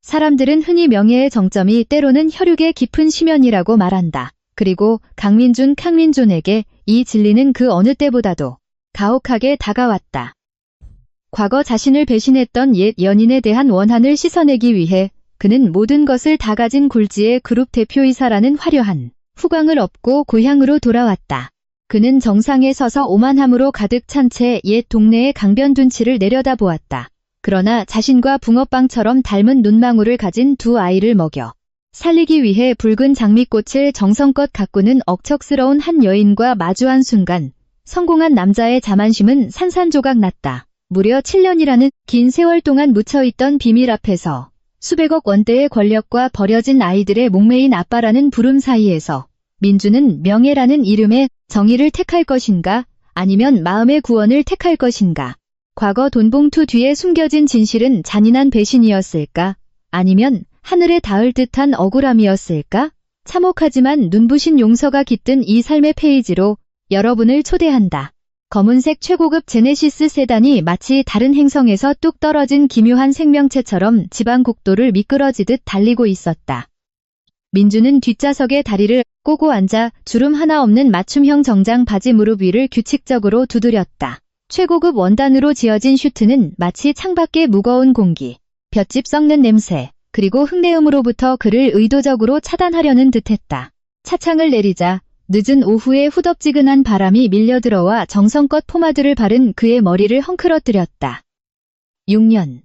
사람들은 흔히 명예의 정점이 때로는 혈육의 깊은 심연이라고 말한다. 그리고 강민준에게 이 진리는 그 어느 때보다도 가혹하게 다가왔다. 과거 자신을 배신했던 옛 연인에 대한 원한을 씻어내기 위해 그는 모든 것을 다 가진 굴지의 그룹 대표이사라는 화려한 후광을 업고 고향으로 돌아왔다. 그는 정상에 서서 오만함으로 가득 찬 채 옛 동네의 강변 둔치를 내려다보았다. 그러나 자신과 붕어빵처럼 닮은 눈망울을 가진 두 아이를 먹여 살리기 위해 붉은 장미꽃을 정성껏 가꾸는 억척스러운 한 여인과 마주한 순간 성공한 남자의 자만심은 산산조각 났다. 무려 7년이라는 긴 세월 동안 묻혀있던 비밀 앞에서 수백억 원대의 권력과 버려진 아이들의 목매인 아빠라는 부름 사이에서 민주는 명예라는 이름의 정의를 택할 것인가 아니면 마음의 구원을 택할 것인가. 과거 돈봉투 뒤에 숨겨진 진실은 잔인한 배신이었을까? 아니면 하늘에 닿을 듯한 억울함이었을까? 참혹하지만 눈부신 용서가 깃든 이 삶의 페이지로 여러분을 초대한다. 검은색 최고급 제네시스 세단이 마치 다른 행성에서 뚝 떨어진 기묘한 생명체처럼 지방 국도를 미끄러지듯 달리고 있었다. 민주는 뒷좌석에 다리를 꼬고 앉아 주름 하나 없는 맞춤형 정장 바지 무릎 위를 규칙적으로 두드렸다. 최고급 원단으로 지어진 슈트는 마치 창밖의 무거운 공기, 볏짚 썩는 냄새, 그리고 흙내음으로부터 그를 의도적으로 차단하려는 듯했다. 차창을 내리자 늦은 오후에 후덥지근한 바람이 밀려들어와 정성껏 포마드를 바른 그의 머리를 헝클어뜨렸다. 6년.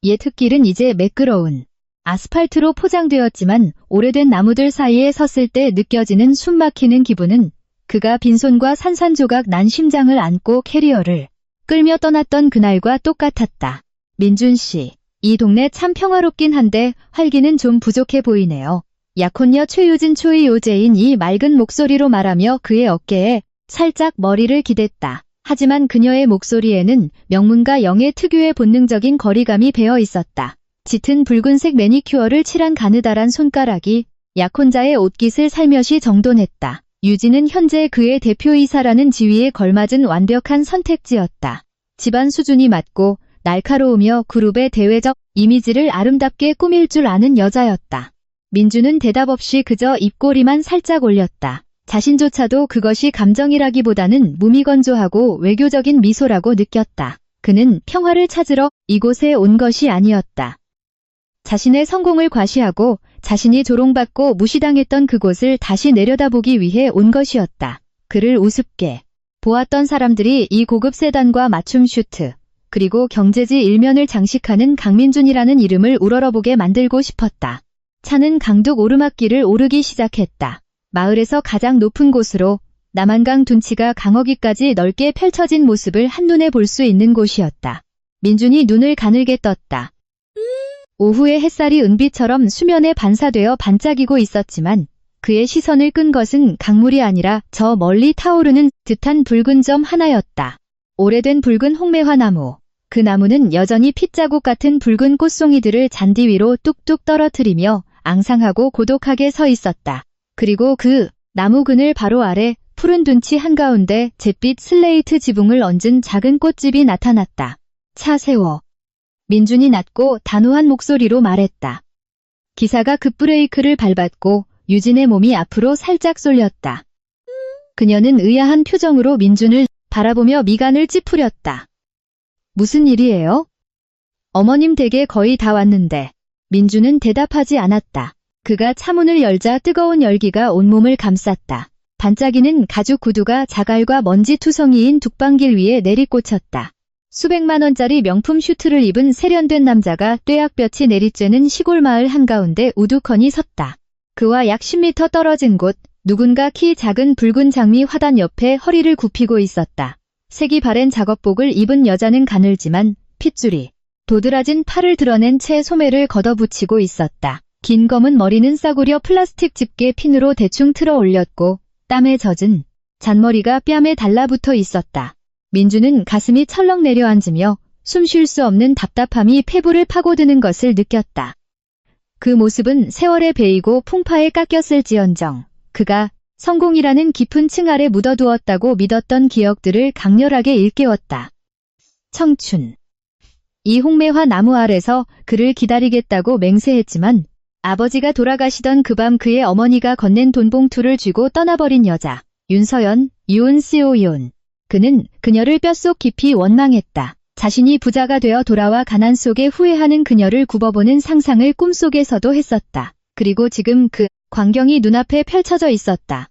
옛 흙길은 이제 매끄러운 아스팔트로 포장되었지만 오래된 나무들 사이에 섰을 때 느껴지는 숨막히는 기분은 그가 빈손과 산산조각 난 심장을 안고 캐리어를 끌며 떠났던 그날과 똑같았다. 민준 씨, 이 동네 참 평화롭긴 한데 활기는 좀 부족해 보이네요. 약혼녀 최유진 초이 요제인 이 맑은 목소리로 말하며 그의 어깨에 살짝 머리를 기댔다. 하지만 그녀의 목소리에는 명문가 영의 특유의 본능적인 거리감이 배어 있었다. 짙은 붉은색 매니큐어를 칠한 가느다란 손가락이 약혼자의 옷깃을 살며시 정돈했다. 유진은 현재 그의 대표이사라는 지위에 걸맞은 완벽한 선택지였다. 집안 수준이 맞고 날카로우며 그룹의 대외적 이미지를 아름답게 꾸밀 줄 아는 여자였다. 민주는 대답 없이 그저 입꼬리만 살짝 올렸다. 자신조차도 그것이 감정이라기보다는 무미건조하고 외교적인 미소라고 느꼈다. 그는 평화를 찾으러 이곳에 온 것이 아니었다. 자신의 성공을 과시하고 자신이 조롱받고 무시당했던 그곳을 다시 내려다보기 위해 온 것이었다. 그를 우습게 보았던 사람들이 이 고급 세단과 맞춤 슈트, 그리고 경제지 일면을 장식하는 강민준이라는 이름을 우러러보게 만들고 싶었다. 차는 강둑 오르막길을 오르기 시작했다. 마을에서 가장 높은 곳으로 남한강 둔치가 강어귀까지 넓게 펼쳐진 모습을 한눈에 볼 수 있는 곳이었다. 민준이 눈을 가늘게 떴다. 오후의 햇살이 은빛처럼 수면에 반사되어 반짝이고 있었지만 그의 시선을 끈 것은 강물이 아니라 저 멀리 타오르는 듯한 붉은 점 하나였다. 오래된 붉은 홍매화나무. 그 나무는 여전히 핏자국 같은 붉은 꽃송이들을 잔디 위로 뚝뚝 떨어뜨리며 앙상하고 고독하게 서 있었다. 그리고 그 나무 그늘 바로 아래 푸른 둔치 한가운데 잿빛 슬레이트 지붕을 얹은 작은 꽃집이 나타났다. 차 세워. 민준이 낮고 단호한 목소리로 말했다. 기사가 급브레이크를 밟았고 유진의 몸이 앞으로 살짝 쏠렸다. 그녀는 의아한 표정으로 민준을 바라보며 미간을 찌푸렸다. 무슨 일이에요? 어머님 댁에 거의 다 왔는데. 민준은 대답하지 않았다. 그가 차문을 열자 뜨거운 열기가 온몸을 감쌌다. 반짝이는 가죽 구두가 자갈과 먼지 투성이인 둑방길 위에 내리꽂혔다. 수백만 원짜리 명품 슈트를 입은 세련된 남자가 뙤약볕이 내리쬐는 시골 마을 한가운데 우두커니 섰다. 그와 약 10m 떨어진 곳, 누군가 키 작은 붉은 장미 화단 옆에 허리를 굽히고 있었다. 색이 바랜 작업복을 입은 여자는 가늘지만 핏줄이 도드라진 팔을 드러낸 채 소매를 걷어붙이고 있었다. 긴 검은 머리는 싸구려 플라스틱 집게 핀으로 대충 틀어 올렸고 땀에 젖은 잔머리가 뺨에 달라붙어 있었다. 민주는 가슴이 철렁 내려앉으며 숨 쉴 수 없는 답답함이 폐부를 파고드는 것을 느꼈다. 그 모습은 세월에 베이고 풍파에 깎였을지언정 그가 성공이라는 깊은 층 아래 묻어두었다고 믿었던 기억들을 강렬하게 일깨웠다. 청춘. 이 홍매화 나무 아래서 그를 기다리겠다고 맹세했지만 아버지가 돌아가시던 그 밤 그의 어머니가 건넨 돈봉투를 쥐고 떠나버린 여자 윤서연, 유은CO윤. 그는 그녀를 뼛속 깊이 원망했다. 자신이 부자가 되어 돌아와 가난 속에 후회하는 그녀를 굽어보는 상상을 꿈속에서도 했었다. 그리고 지금 그 광경이 눈앞에 펼쳐져 있었다.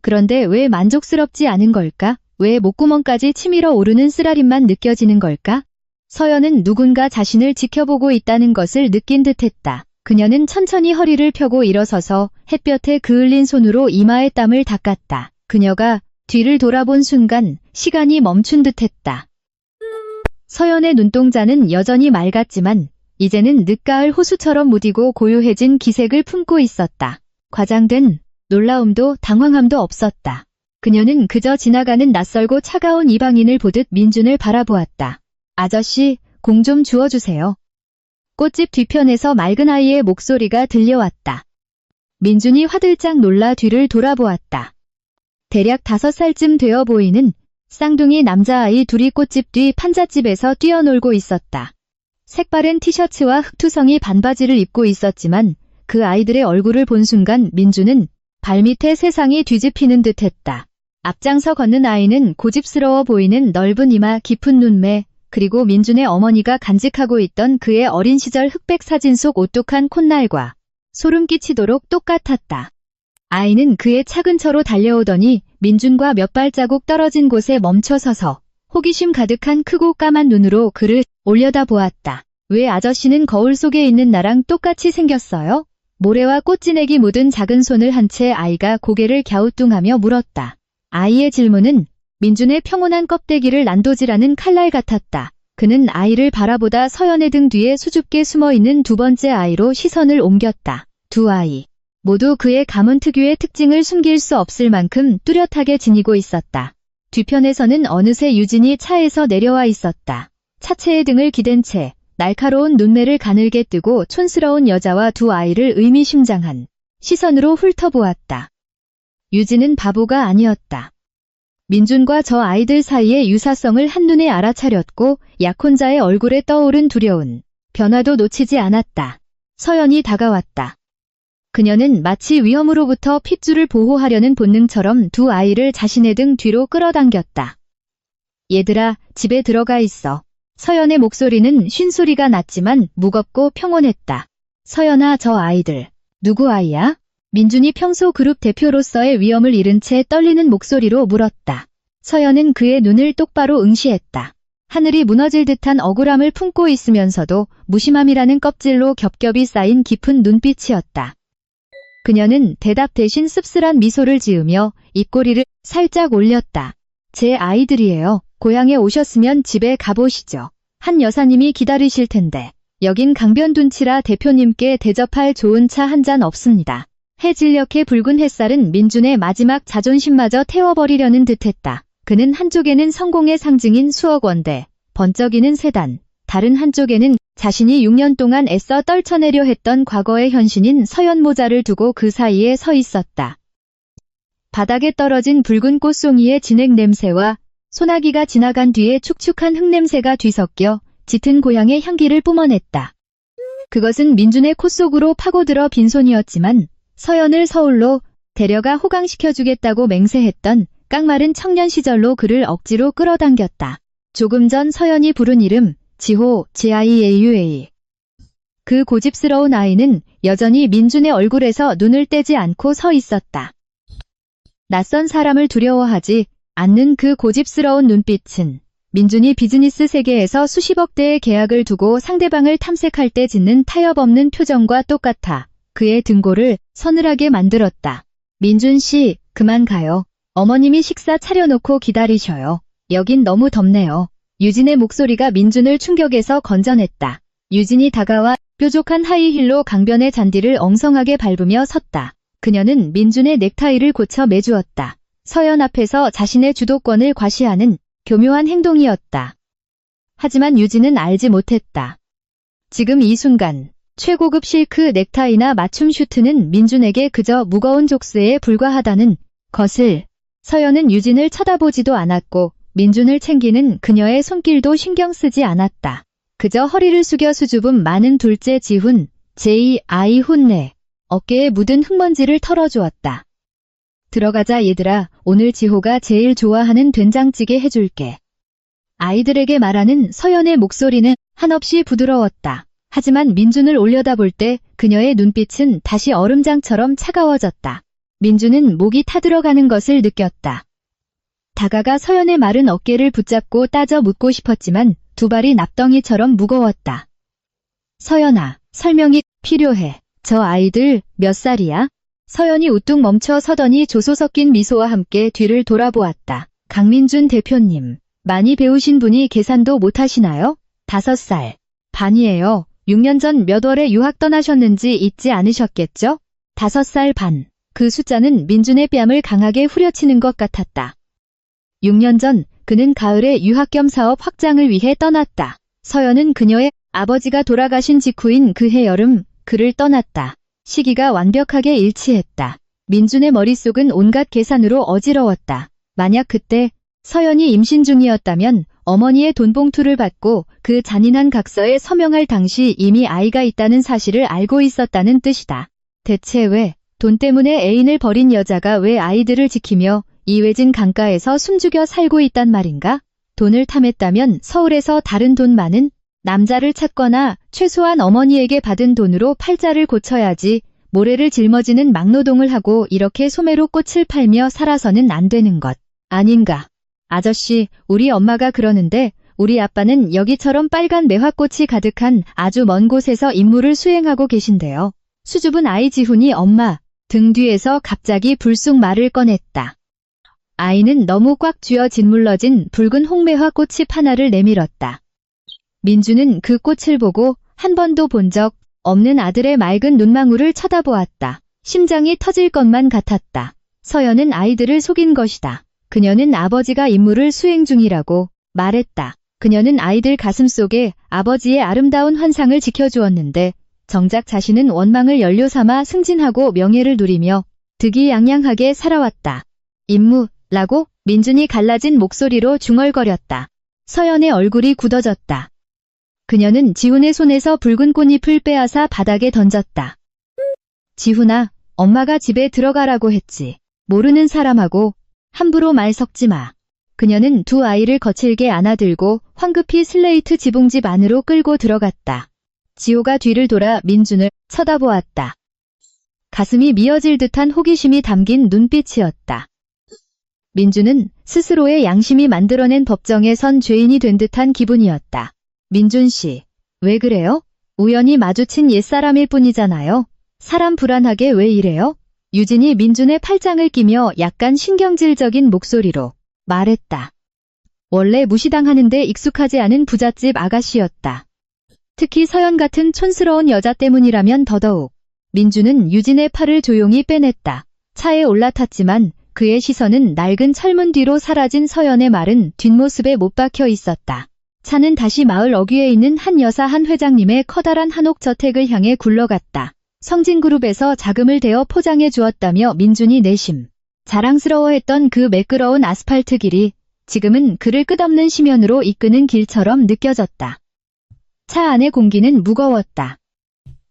그런데 왜 만족스럽지 않은 걸까? 왜 목구멍까지 치밀어 오르는 쓰라림만 느껴지는 걸까? 서연은 누군가 자신을 지켜보고 있다는 것을 느낀 듯했다. 그녀는 천천히 허리를 펴고 일어서서 햇볕에 그을린 손으로 이마의 땀을 닦았다. 그녀가 뒤를 돌아본 순간 시간이 멈춘 듯했다. 서연의 눈동자는 여전히 맑았지만 이제는 늦가을 호수처럼 무디고 고요해진 기색을 품고 있었다. 과장된 놀라움도 당황함도 없었다. 그녀는 그저 지나가는 낯설고 차가운 이방인을 보듯 민준을 바라보았다. 아저씨, 공 좀 주워주세요. 꽃집 뒤편에서 맑은 아이의 목소리가 들려왔다. 민준이 화들짝 놀라 뒤를 돌아보았다. 대략 5살쯤 되어 보이는 쌍둥이 남자아이 둘이 꽃집 뒤 판잣집에서 뛰어놀고 있었다. 색바른 티셔츠와 흑투성이 반바지를 입고 있었지만 그 아이들의 얼굴을 본 순간 민준은 발밑에 세상이 뒤집히는 듯했다. 앞장서 걷는 아이는 고집스러워 보이는 넓은 이마, 깊은 눈매, 그리고 민준의 어머니가 간직하고 있던 그의 어린 시절 흑백 사진 속 오똑한 콧날과 소름 끼치도록 똑같았다. 아이는 그의 차 근처로 달려오더니 민준과 몇 발자국 떨어진 곳에 멈춰서서 호기심 가득한 크고 까만 눈으로 그를 올려다보았다. 왜 아저씨는 거울 속에 있는 나랑 똑같이 생겼어요? 모래와 꽃진액이 묻은 작은 손을 한 채 아이가 고개를 갸우뚱하며 물었다. 아이의 질문은 민준의 평온한 껍데기를 난도질하는 칼날 같았다. 그는 아이를 바라보다 서연의 등 뒤에 수줍게 숨어있는 두 번째 아이로 시선을 옮겼다. 두 아이 모두 그의 가문 특유의 특징을 숨길 수 없을 만큼 뚜렷하게 지니고 있었다. 뒤편에서는 어느새 유진이 차에서 내려와 있었다. 차체에 등을 기댄 채 날카로운 눈매를 가늘게 뜨고 촌스러운 여자와 두 아이를 의미심장한 시선으로 훑어보았다. 유진은 바보가 아니었다. 민준과 저 아이들 사이의 유사성을 한눈에 알아차렸고 약혼자의 얼굴에 떠오른 두려운 변화도 놓치지 않았다. 서연이 다가왔다. 그녀는 마치 위험으로부터 핏줄을 보호하려는 본능처럼 두 아이를 자신의 등 뒤로 끌어당겼다. 얘들아, 집에 들어가 있어. 서연의 목소리는 쉰소리가 났지만 무겁고 평온했다. 서연아, 저 아이들. 누구 아이야? 민준이 평소 그룹 대표로서의 위엄을 잃은 채 떨리는 목소리로 물었다. 서연은 그의 눈을 똑바로 응시했다. 하늘이 무너질 듯한 억울함을 품고 있으면서도 무심함이라는 껍질로 겹겹이 쌓인 깊은 눈빛이었다. 그녀는 대답 대신 씁쓸한 미소를 지으며 입꼬리를 살짝 올렸다. 제 아이들이에요. 고향에 오셨으면 집에 가보시죠. 한 여사님이 기다리실 텐데. 여긴 강변둔치라 대표님께 대접할 좋은 차 한 잔 없습니다. 해질녘의 붉은 햇살은 민준의 마지막 자존심마저 태워버리려는 듯했다. 그는 한쪽에는 성공의 상징인 수억 원대, 번쩍이는 세단, 다른 한쪽에는 자신이 6년 동안 애써 떨쳐내려 했던 과거의 현신인 서연 모자를 두고 그 사이에 서 있었다. 바닥에 떨어진 붉은 꽃송이의 진액 냄새와 소나기가 지나간 뒤에 축축한 흙냄새가 뒤섞여 짙은 고향의 향기를 뿜어냈다. 그것은 민준의 코 속으로 파고들어 빈손이었지만 서연을 서울로 데려가 호강시켜주겠다고 맹세했던 깡마른 청년 시절로 그를 억지로 끌어당겼다. 조금 전 서연이 부른 이름, 지호, JIAUA. 그 고집스러운 아이는 여전히 민준의 얼굴에서 눈을 떼지 않고 서 있었다. 낯선 사람을 두려워하지 않는 그 고집스러운 눈빛은 민준이 비즈니스 세계에서 수십억 대의 계약을 두고 상대방을 탐색할 때 짓는 타협 없는 표정과 똑같아 그의 등골을 서늘하게 만들었다. 민준 씨, 그만 가요. 어머님이 식사 차려놓고 기다리셔요. 여긴 너무 덥네요. 유진의 목소리가 민준을 충격에서 건져냈다. 유진이 다가와 뾰족한 하이힐로 강변의 잔디를 엉성하게 밟으며 섰다. 그녀는 민준의 넥타이를 고쳐 매주었다. 서연 앞에서 자신의 주도권을 과시하는 교묘한 행동이었다. 하지만 유진은 알지 못했다. 지금 이 순간 최고급 실크 넥타이나 맞춤 슈트는 민준에게 그저 무거운 족쇄에 불과하다는 것을. 서연은 유진을 쳐다보지도 않았고 민준을 챙기는 그녀의 손길도 신경 쓰지 않았다. 그저 허리를 숙여 수줍음 많은 둘째 지훈, 제2아이 혼내, 어깨에 묻은 흙먼지를 털어주었다. 들어가자 얘들아, 오늘 지호가 제일 좋아하는 된장찌개 해줄게. 아이들에게 말하는 서연의 목소리는 한없이 부드러웠다. 하지만 민준을 올려다볼 때 그녀의 눈빛은 다시 얼음장처럼 차가워졌다. 민준은 목이 타들어가는 것을 느꼈다. 다가가 서연의 마른 어깨를 붙잡고 따져 묻고 싶었지만 두 발이 납덩이처럼 무거웠다. 서연아, 설명이 필요해. 저 아이들 몇 살이야? 서연이 우뚝 멈춰 서더니 조소 섞인 미소와 함께 뒤를 돌아보았다. 강민준 대표님, 많이 배우신 분이 계산도 못하시나요? 5살. 반이에요. 6년 전 몇 월에 유학 떠나셨는지 잊지 않으셨겠죠? 5살 반. 그 숫자는 민준의 뺨을 강하게 후려치는 것 같았다. 6년 전 그는 가을에 유학 겸 사업 확장을 위해 떠났다. 서연은 그녀의 아버지가 돌아가신 직후인 그해 여름 그를 떠났다. 시기가 완벽하게 일치했다. 민준의 머릿속은 온갖 계산으로 어지러웠다. 만약 그때 서연이 임신 중이었다면 어머니의 돈봉투를 받고 그 잔인한 각서에 서명할 당시 이미 아이가 있다는 사실을 알고 있었다는 뜻이다. 대체 왜 돈 때문에 애인을 버린 여자가 왜 아이들을 지키며 이외진 강가에서 숨죽여 살고 있단 말인가? 돈을 탐했다면 서울에서 다른 돈 많은 남자를 찾거나 최소한 어머니에게 받은 돈으로 팔자를 고쳐야지 모래를 짊어지는 막노동을 하고 이렇게 소매로 꽃을 팔며 살아서는 안 되는 것 아닌가? 아저씨, 우리 엄마가 그러는데 우리 아빠는 여기처럼 빨간 매화꽃이 가득한 아주 먼 곳에서 임무를 수행하고 계신데요. 수줍은 아이 지훈이 엄마 등 뒤에서 갑자기 불쑥 말을 꺼냈다. 아이는 너무 꽉 쥐어 짓물러진 붉은 홍매화 꽃잎 하나를 내밀었다. 민주는 그 꽃을 보고 한 번도 본 적 없는 아들의 맑은 눈망울을 쳐다보았다. 심장이 터질 것만 같았다. 서연은 아이들을 속인 것이다. 그녀는 아버지가 임무를 수행 중이라고 말했다. 그녀는 아이들 가슴속에 아버지의 아름다운 환상을 지켜주었는데 정작 자신은 원망을 연료 삼아 승진하고 명예를 누리며 득이양양하게 살아왔다. 임무라고? 민준이 갈라진 목소리로 중얼거렸다. 서연의 얼굴이 굳어졌다. 그녀는 지훈의 손에서 붉은 꽃잎을 빼앗아 바닥에 던졌다. 지훈아, 엄마가 집에 들어가라고 했지. 모르는 사람하고 함부로 말 섞지 마. 그녀는 두 아이를 거칠게 안아들고 황급히 슬레이트 지붕집 안으로 끌고 들어갔다. 지호가 뒤를 돌아 민준을 쳐다보았다. 가슴이 미어질 듯한 호기심이 담긴 눈빛이었다. 민준은 스스로의 양심이 만들어낸 법정에 선 죄인이 된 듯한 기분이었다. 민준 씨, 왜 그래요? 우연히 마주친 옛사람일 뿐이잖아요. 사람 불안하게 왜 이래요? 유진이 민준의 팔짱을 끼며 약간 신경질적인 목소리로 말했다. 원래 무시당하는데 익숙하지 않은 부잣집 아가씨였다. 특히 서연 같은 촌스러운 여자 때문이라면 더더욱. 민준은 유진의 팔을 조용히 빼냈다. 차에 올라탔지만 그의 시선은 낡은 철문 뒤로 사라진 서연의 마른 뒷모습에 못 박혀 있었다. 차는 다시 마을 어귀에 있는 한 여사 한 회장님의 커다란 한옥 저택을 향해 굴러갔다. 성진그룹에서 자금을 대어 포장해 주었다며 민준이 내심 자랑스러워했던 그 매끄러운 아스팔트 길이 지금은 그를 끝없는 심연으로 이끄는 길처럼 느껴졌다. 차 안의 공기는 무거웠다.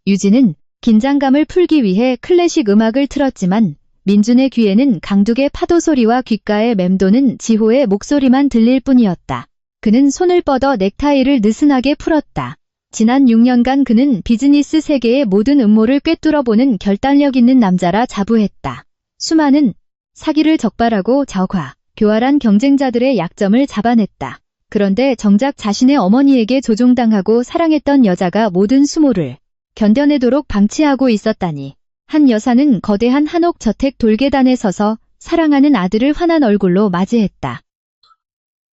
유진은 긴장감을 풀기 위해 클래식 음악을 틀었지만 민준의 귀에는 강둑의 파도 소리와 귓가에 맴도는 지호의 목소리만 들릴 뿐이었다. 그는 손을 뻗어 넥타이를 느슨하게 풀었다. 지난 6년간 그는 비즈니스 세계의 모든 음모를 꿰뚫어보는 결단력 있는 남자라 자부했다. 수많은 사기를 적발하고 교활한 경쟁자들의 약점을 잡아냈다. 그런데 정작 자신의 어머니에게 조종당하고 사랑했던 여자가 모든 수모를 견뎌내도록 방치하고 있었다니. 한 여사는 거대한 한옥 저택 돌계단에 서서 사랑하는 아들을 환한 얼굴로 맞이했다.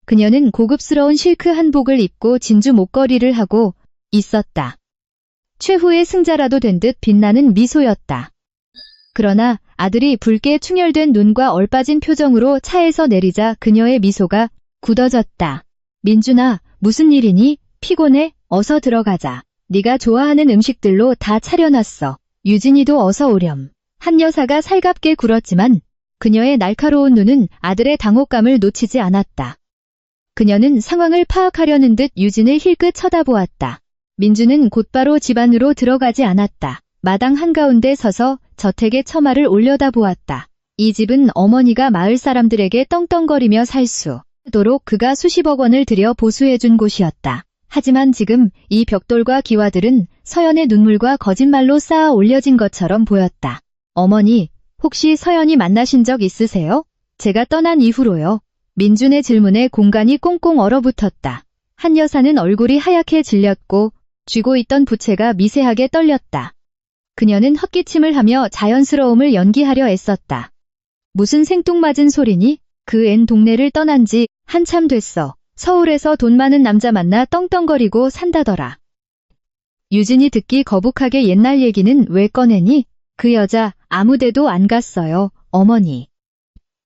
그녀는 고급스러운 실크 한복을 입고 진주 목걸이를 하고 있었다. 최후의 승자라도 된 듯 빛나는 미소였다. 그러나 아들이 붉게 충혈된 눈과 얼빠진 표정으로 차에서 내리자 그녀의 미소가 굳어졌다. 민준아, 무슨 일이니? 피곤해? 어서 들어가자. 네가 좋아하는 음식들로 다 차려놨어. 유진이도 어서 오렴. 한 여사가 살갑게 굴었지만 그녀의 날카로운 눈은 아들의 당혹감을 놓치지 않았다. 그녀는 상황을 파악하려는 듯 유진을 힐끗 쳐다보았다. 민주는 곧바로 집 안으로 들어가지 않았다. 마당 한가운데 서서 저택의 처마를 올려다보았다. 이 집은 어머니가 마을 사람들에게 떵떵거리며 살 수 있도록 그가 수십억 원을 들여 보수해준 곳이었다. 하지만 지금 이 벽돌과 기와들은 서연의 눈물과 거짓말로 쌓아 올려진 것처럼 보였다. 어머니, 혹시 서연이 만나신 적 있으세요? 제가 떠난 이후로요. 민준의 질문에 공간이 꽁꽁 얼어붙었다. 한 여사는 얼굴이 하얗게 질렸고 쥐고 있던 부채가 미세하게 떨렸다. 그녀는 헛기침을 하며 자연스러움을 연기하려 애썼다. 무슨 생뚱맞은 소리니? 그 앤 동네를 떠난 지 한참 됐어. 서울에서 돈 많은 남자 만나 떵떵거리고 산다더라. 유진이 듣기 거북하게 옛날 얘기는 왜 꺼내니? 그 여자 아무데도 안 갔어요, 어머니.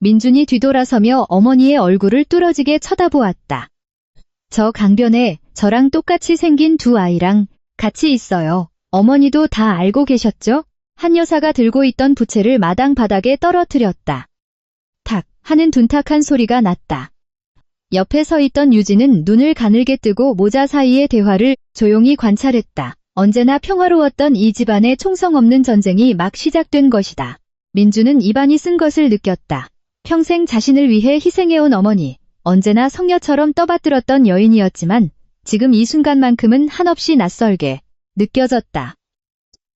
민준이 뒤돌아서며 어머니의 얼굴을 뚫어지게 쳐다보았다. 저 강변에 저랑 똑같이 생긴 두 아이랑 같이 있어요. 어머니도 다 알고 계셨죠? 한 여사가 들고 있던 부채를 마당 바닥에 떨어뜨렸다. 탁 하는 둔탁한 소리가 났다. 옆에 서 있던 유진은 눈을 가늘게 뜨고 모자 사이의 대화를 조용히 관찰했다. 언제나 평화로웠던 이 집안의 총성 없는 전쟁이 막 시작된 것이다. 민주는 입안이 쓴 것을 느꼈다. 평생 자신을 위해 희생해온 어머니, 언제나 성녀처럼 떠받들었던 여인이었지만 지금 이 순간만큼은 한없이 낯설게 느껴졌다.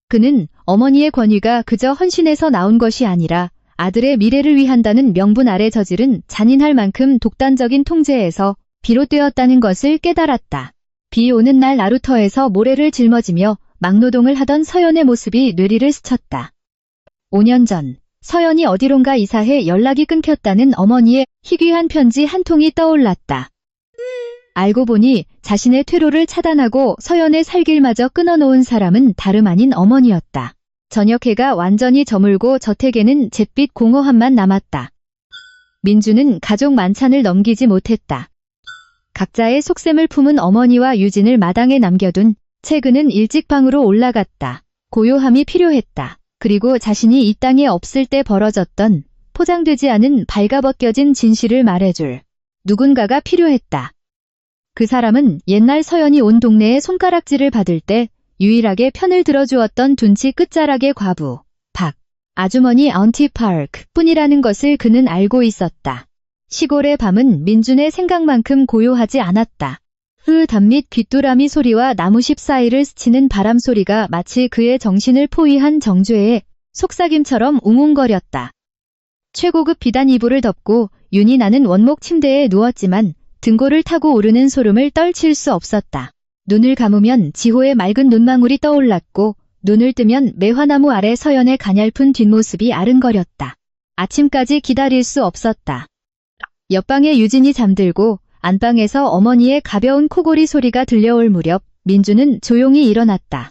그는 어머니의 권위가 그저 헌신에서 나온 것이 아니라 아들의 미래를 위한다는 명분 아래 저지른 잔인할 만큼 독단적인 통제에서 비롯되었다는 것을 깨달았다. 비 오는 날 나루터에서 모래를 짊어지며 막노동을 하던 서연의 모습이 뇌리를 스쳤다. 5년 전 서연이 어디론가 이사해 연락이 끊겼다는 어머니의 희귀한 편지 한 통이 떠올랐다. 알고 보니 자신의 퇴로를 차단하고 서연의 살길마저 끊어놓은 사람은 다름 아닌 어머니였다. 저녁 해가 완전히 저물고 저택에는 잿빛 공허함만 남았다. 민주는 가족 만찬을 넘기지 못했다. 각자의 속셈을 품은 어머니와 유진을 마당에 남겨둔 채 그는 일찍 방으로 올라갔다. 고요함이 필요했다. 그리고 자신이 이 땅에 없을 때 벌어졌던 포장되지 않은 발가벗겨진 진실을 말해줄 누군가가 필요했다. 그 사람은 옛날 서연이 온 동네에 손가락질을 받을 때 유일하게 편을 들어주었던 둔치 끝자락의 과부, 박 아주머니 언티 파크 뿐이라는 것을 그는 알고 있었다. 시골의 밤은 민준의 생각만큼 고요하지 않았다. 담밑 귀뚜라미 소리와 나무십 사이를 스치는 바람 소리가 마치 그의 정신을 포위한 정죄의 속삭임처럼 웅웅거렸다. 최고급 비단 이불을 덮고 윤이 나는 원목 침대에 누웠지만 등골을 타고 오르는 소름을 떨칠 수 없었다. 눈을 감으면 지호의 맑은 눈망울이 떠올랐고 눈을 뜨면 매화나무 아래 서연의 가냘픈 뒷모습이 아른거렸다. 아침까지 기다릴 수 없었다. 옆방에 유진이 잠들고 안방에서 어머니의 가벼운 코골이 소리가 들려올 무렵 민주는 조용히 일어났다.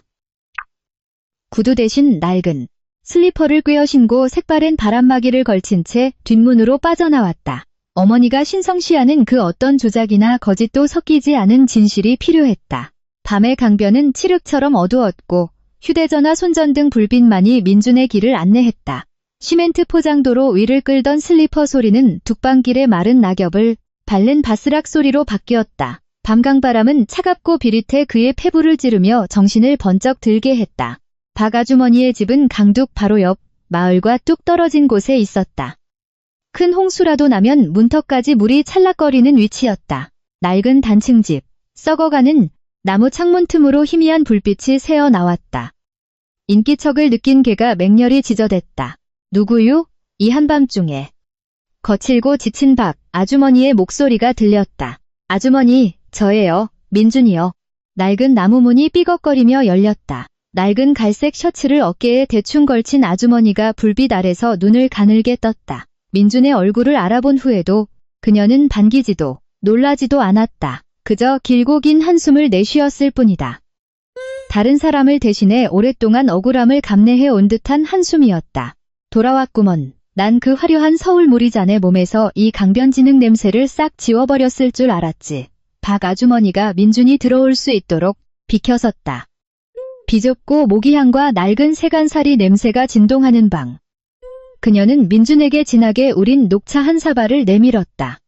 구두 대신 낡은 슬리퍼를 꿰어 신고 색바랜 바람막이를 걸친 채 뒷문으로 빠져나왔다. 어머니가 신성시하는 그 어떤 조작이나 거짓도 섞이지 않은 진실이 필요했다. 밤의 강변은 칠흑처럼 어두웠고 휴대전화 손전등 불빛만이 민준의 길을 안내했다. 시멘트 포장도로 위를 끌던 슬리퍼 소리는 둑방길의 마른 낙엽을 밟는 바스락 소리로 바뀌었다. 밤강바람은 차갑고 비릿해 그의 폐부를 찌르며 정신을 번쩍 들게 했다. 박 아주머니의 집은 강둑 바로 옆 마을과 뚝 떨어진 곳에 있었다. 큰 홍수라도 나면 문턱까지 물이 찰락거리는 위치였다. 낡은 단층집, 썩어가는 나무 창문 틈으로 희미한 불빛이 새어 나왔다. 인기척을 느낀 개가 맹렬히 지저댔다. 누구유? 이 한밤중에. 거칠고 지친 박 아주머니의 목소리가 들렸다. 아주머니, 저예요. 민준이요. 낡은 나무문이 삐걱거리며 열렸다. 낡은 갈색 셔츠를 어깨에 대충 걸친 아주머니가 불빛 아래서 눈을 가늘게 떴다. 민준의 얼굴을 알아본 후에도 그녀는 반기지도 놀라지도 않았다. 그저 길고 긴 한숨을 내쉬었을 뿐이다. 다른 사람을 대신해 오랫동안 억울함을 감내해 온 듯한 한숨이었다. 돌아왔구먼. 난 그 화려한 서울 무리잔의 몸에서 이 강변지능 냄새를 싹 지워버렸을 줄 알았지. 박 아주머니가 민준이 들어올 수 있도록 비켜섰다. 비좁고 모기향과 낡은 세간살이 냄새가 진동하는 방. 그녀는 민준에게 진하게 우린 녹차 한 사발을 내밀었다.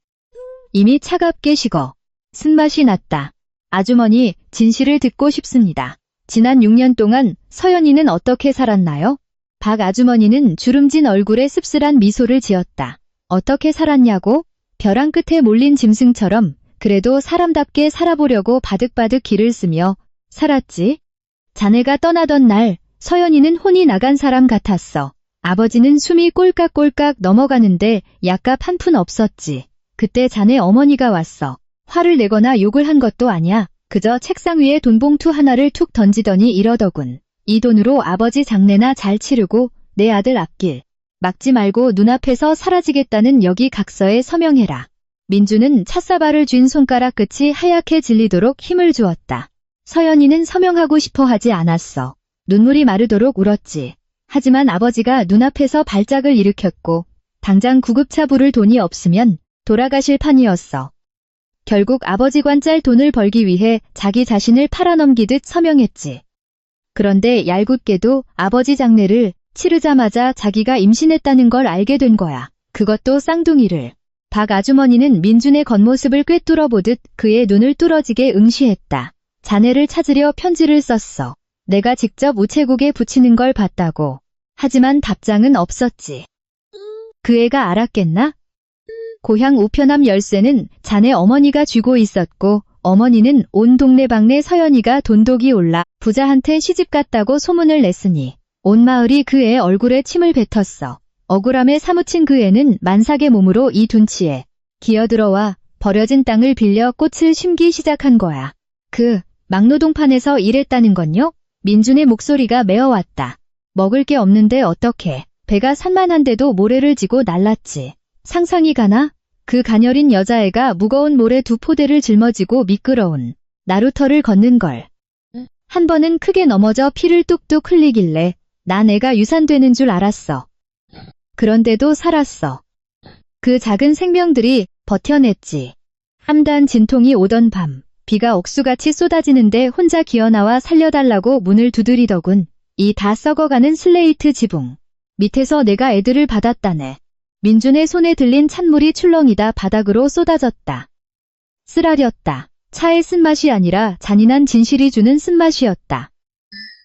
이미 차갑게 식어 쓴맛이 났다. 아주머니, 진실을 듣고 싶습니다. 지난 6년 동안 서연이는 어떻게 살았나요? 박 아주머니는 주름진 얼굴에 씁쓸한 미소를 지었다. 어떻게 살았냐고? 벼랑 끝에 몰린 짐승처럼 그래도 사람답게 살아보려고 바득바득 기를 쓰며 살았지. 자네가 떠나던 날 서연이는 혼이 나간 사람 같았어. 아버지는 숨이 꼴깍꼴깍 넘어가는데 약값 한 푼 없었지. 그때 자네 어머니가 왔어. 화를 내거나 욕을 한 것도 아냐. 그저 책상 위에 돈봉투 하나를 툭 던지더니 이러더군. 이 돈으로 아버지 장례나 잘 치르고 내 아들 앞길 막지 말고 눈앞에서 사라지겠다는 여기 각서에 서명해라. 민주는 찻사발을 쥔 손가락 끝이 하얗게 질리도록 힘을 주었다. 서연이는 서명하고 싶어 하지 않았어. 눈물이 마르도록 울었지. 하지만 아버지가 눈앞에서 발작을 일으켰고 당장 구급차 부를 돈이 없으면 돌아가실 판이었어. 결국 아버지 관짤 돈을 벌기 위해 자기 자신을 팔아넘기듯 서명했지. 그런데 얄궂게도 아버지 장례를 치르자마자 자기가 임신했다는 걸 알게 된 거야. 그것도 쌍둥이를. 박 아주머니는 민준의 겉모습을 꿰뚫어 보듯 그의 눈을 뚫어지게 응시했다. 자네를 찾으려 편지를 썼어. 내가 직접 우체국에 붙이는 걸 봤다고. 하지만 답장은 없었지. 그 애가 알았겠나? 고향 우편함 열쇠는 자네 어머니가 쥐고 있었고 어머니는 온 동네방네 서연이가 돈독이 올라 부자한테 시집갔다고 소문을 냈으니 온 마을이 그 애 얼굴에 침을 뱉었어. 억울함에 사무친 그 애는 만삭의 몸으로 이 둔치에 기어들어와 버려진 땅을 빌려 꽃을 심기 시작한 거야. 그 막노동판에서 일했다는 건요? 민준의 목소리가 메어왔다. 먹을 게 없는데 어떡해. 배가 산만한데도 모래를 지고 날랐지. 상상이 가나? 그 가녀린 여자애가 무거운 모래 2포대를 짊어지고 미끄러운 나루터를 걷는 걸. 한 번은 크게 넘어져 피를 뚝뚝 흘리길래 난 애가 유산되는 줄 알았어. 그런데도 살았어. 그 작은 생명들이 버텨냈지. 함단 진통이 오던 밤, 비가 옥수같이 쏟아지는데 혼자 기어나와 살려달라고 문을 두드리더군. 이 다 썩어가는 슬레이트 지붕. 밑에서 내가 애들을 받았다네. 민준의 손에 들린 찬물이 출렁이다 바닥으로 쏟아졌다. 쓰라렸다. 차의 쓴맛이 아니라 잔인한 진실이 주는 쓴맛이었다.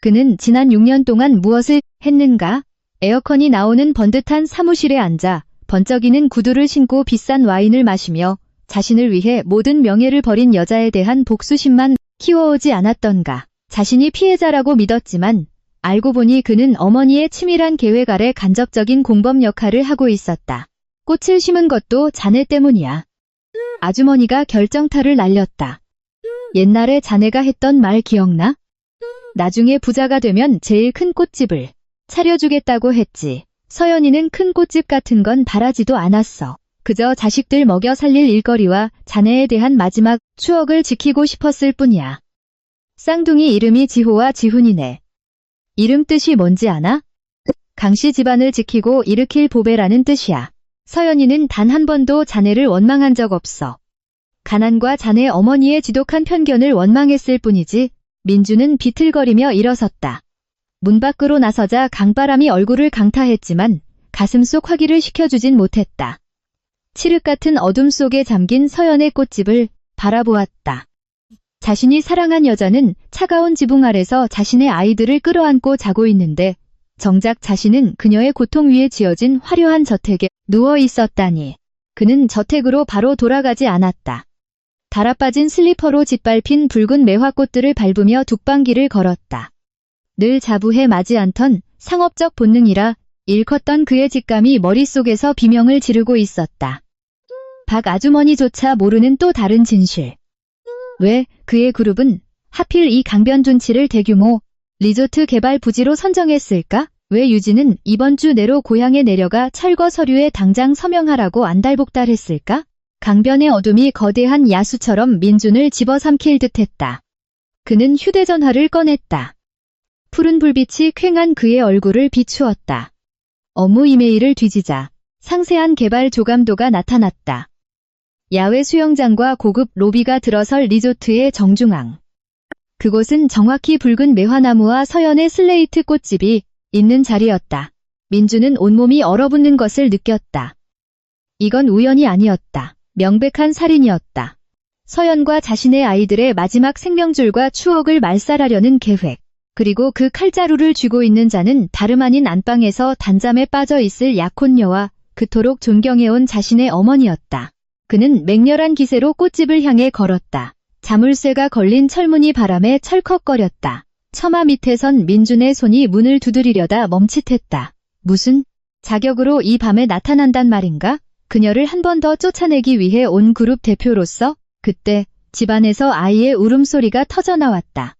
그는 지난 6년 동안 무엇을 했는가? 에어컨이 나오는 번듯한 사무실에 앉아 번쩍이는 구두를 신고 비싼 와인을 마시며 자신을 위해 모든 명예를 버린 여자에 대한 복수심만 키워오지 않았던가. 자신이 피해자라고 믿었지만 알고 보니 그는 어머니의 치밀한 계획 아래 간접적인 공범 역할을 하고 있었다. 꽃을 심은 것도 자네 때문이야. 아주머니가 결정타를 날렸다. 옛날에 자네가 했던 말 기억나? 나중에 부자가 되면 제일 큰 꽃집을 차려주겠다고 했지. 서연이는 큰 꽃집 같은 건 바라지도 않았어. 그저 자식들 먹여 살릴 일거리와 자네에 대한 마지막 추억을 지키고 싶었을 뿐이야. 쌍둥이 이름이 지호와 지훈이네. 이름 뜻이 뭔지 아나? 강씨 집안을 지키고 일으킬 보배라는 뜻이야. 서연이는 단 한 번도 자네를 원망한 적 없어. 가난과 자네 어머니의 지독한 편견을 원망했을 뿐이지. 민주는 비틀거리며 일어섰다. 문 밖으로 나서자 강바람이 얼굴을 강타했지만 가슴 속 화기를 식혀주진 못했다. 칠흑 같은 어둠 속에 잠긴 서연의 꽃집을 바라보았다. 자신이 사랑한 여자는 차가운 지붕 아래서 자신의 아이들을 끌어안고 자고 있는데 정작 자신은 그녀의 고통 위에 지어진 화려한 저택에 누워 있었다니. 그는 저택으로 바로 돌아가지 않았다. 달아빠진 슬리퍼로 짓밟힌 붉은 매화꽃들을 밟으며 둑방길을 걸었다. 늘 자부해 마지 않던 상업적 본능이라 일컸던 그의 직감이 머릿속에서 비명을 지르고 있었다. 박 아주머니조차 모르는 또 다른 진실. 왜 그의 그룹은 하필 이 강변둔치를 대규모 리조트 개발 부지로 선정했을까? 왜 유진은 이번 주 내로 고향에 내려가 철거 서류에 당장 서명하라고 안달복달했을까? 강변의 어둠이 거대한 야수처럼 민준을 집어삼킬 듯했다. 그는 휴대전화를 꺼냈다. 푸른 불빛이 퀭한 그의 얼굴을 비추었다. 업무 이메일을 뒤지자 상세한 개발 조감도가 나타났다. 야외 수영장과 고급 로비가 들어설 리조트의 정중앙. 그곳은 정확히 붉은 매화나무와 서연의 슬레이트 꽃집이 있는 자리였다. 민주는 온몸이 얼어붙는 것을 느꼈다. 이건 우연이 아니었다. 명백한 살인이었다. 서연과 자신의 아이들의 마지막 생명줄과 추억을 말살하려는 계획. 그리고 그 칼자루를 쥐고 있는 자는 다름 아닌 안방에서 단잠에 빠져 있을 약혼녀와 그토록 존경해온 자신의 어머니였다. 그는 맹렬한 기세로 꽃집을 향해 걸었다. 자물쇠가 걸린 철문이 바람에 철컥거렸다. 처마 밑에 선 민준의 손이 문을 두드리려다 멈칫했다. 무슨 자격으로 이 밤에 나타난단 말인가? 그녀를 한 번 더 쫓아내기 위해 온 그룹 대표로서 그때 집안에서 아이의 울음소리가 터져나왔다.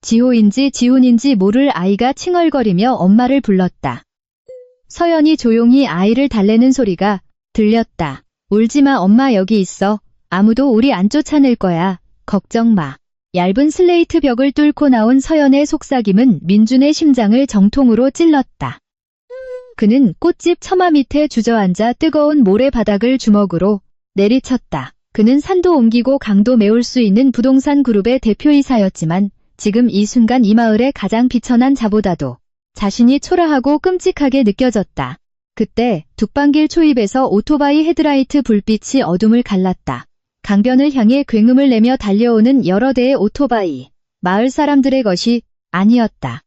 지호인지 지훈인지 모를 아이가 칭얼거리며 엄마를 불렀다. 서연이 조용히 아이를 달래는 소리가 들렸다. 울지마 엄마 여기 있어. 아무도 우리 안 쫓아낼 거야. 걱정 마. 얇은 슬레이트 벽을 뚫고 나온 서연의 속삭임은 민준의 심장을 정통으로 찔렀다. 그는 꽃집 처마 밑에 주저앉아 뜨거운 모래바닥을 주먹으로 내리쳤다. 그는 산도 옮기고 강도 메울 수 있는 부동산 그룹의 대표이사였지만 지금 이 순간 이 마을의 가장 비천한 자보다도 자신이 초라하고 끔찍하게 느껴졌다. 그때 둑방길 초입에서 오토바이 헤드라이트 불빛이 어둠을 갈랐다. 강변을 향해 굉음을 내며 달려오는 여러 대의 오토바이. 마을 사람들의 것이 아니었다.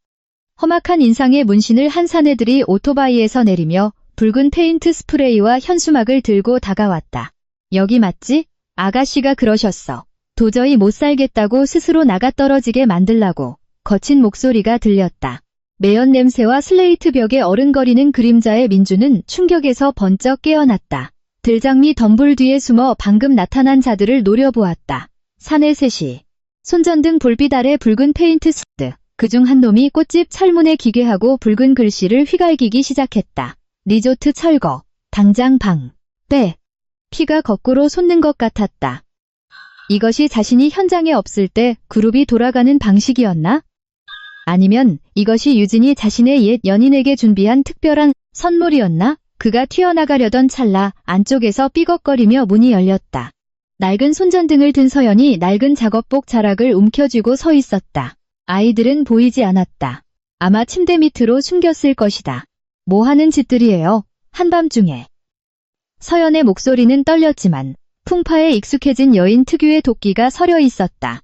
험악한 인상의 문신을 한 사내들이 오토바이에서 내리며 붉은 페인트 스프레이와 현수막을 들고 다가왔다. 여기 맞지? 아가씨가 그러셨어. 도저히 못 살겠다고 스스로 나가떨어지게 만들라고. 거친 목소리가 들렸다. 매연 냄새와 슬레이트 벽에 어른거리는 그림자의 민주는 충격에서 번쩍 깨어났다. 들장미 덤불 뒤에 숨어 방금 나타난 자들을 노려보았다. 사내 셋이. 손전등 불빛 아래 붉은 페인트 스드. 그중 한 놈이 꽃집 철문에 기괴하고 붉은 글씨를 휘갈기기 시작했다. 리조트 철거. 당장 방. 빼. 피가 거꾸로 솟는 것 같았다. 이것이 자신이 현장에 없을 때 그룹이 돌아가는 방식이었나? 아니면 이것이 유진이 자신의 옛 연인에게 준비한 특별한 선물이었나? 그가 튀어나가려던 찰나 안쪽에서 삐걱거리며 문이 열렸다. 낡은 손전등을 든 서연이 낡은 작업복 자락을 움켜쥐고 서 있었다. 아이들은 보이지 않았다. 아마 침대 밑으로 숨겼을 것이다. 뭐 하는 짓들이에요? 한밤중에. 서연의 목소리는 떨렸지만 풍파에 익숙해진 여인 특유의 도끼가 서려 있었다.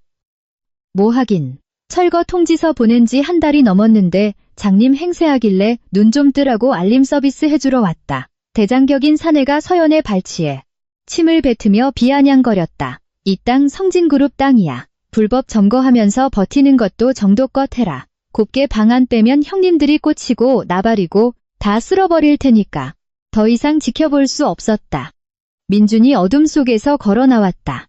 뭐 하긴. 철거 통지서 보낸 지 한 달이 넘었는데 장님 행세하길래 눈 좀 뜨라고 알림 서비스 해주러 왔다. 대장격인 사내가 서연의 발치에 침을 뱉으며 비아냥거렸다. 이 땅 성진그룹 땅이야. 불법 점거하면서 버티는 것도 정도껏 해라. 곱게 방 안 빼면 형님들이 꽂히고 나발이고 다 쓸어버릴 테니까. 더 이상 지켜볼 수 없었다. 민준이 어둠 속에서 걸어 나왔다.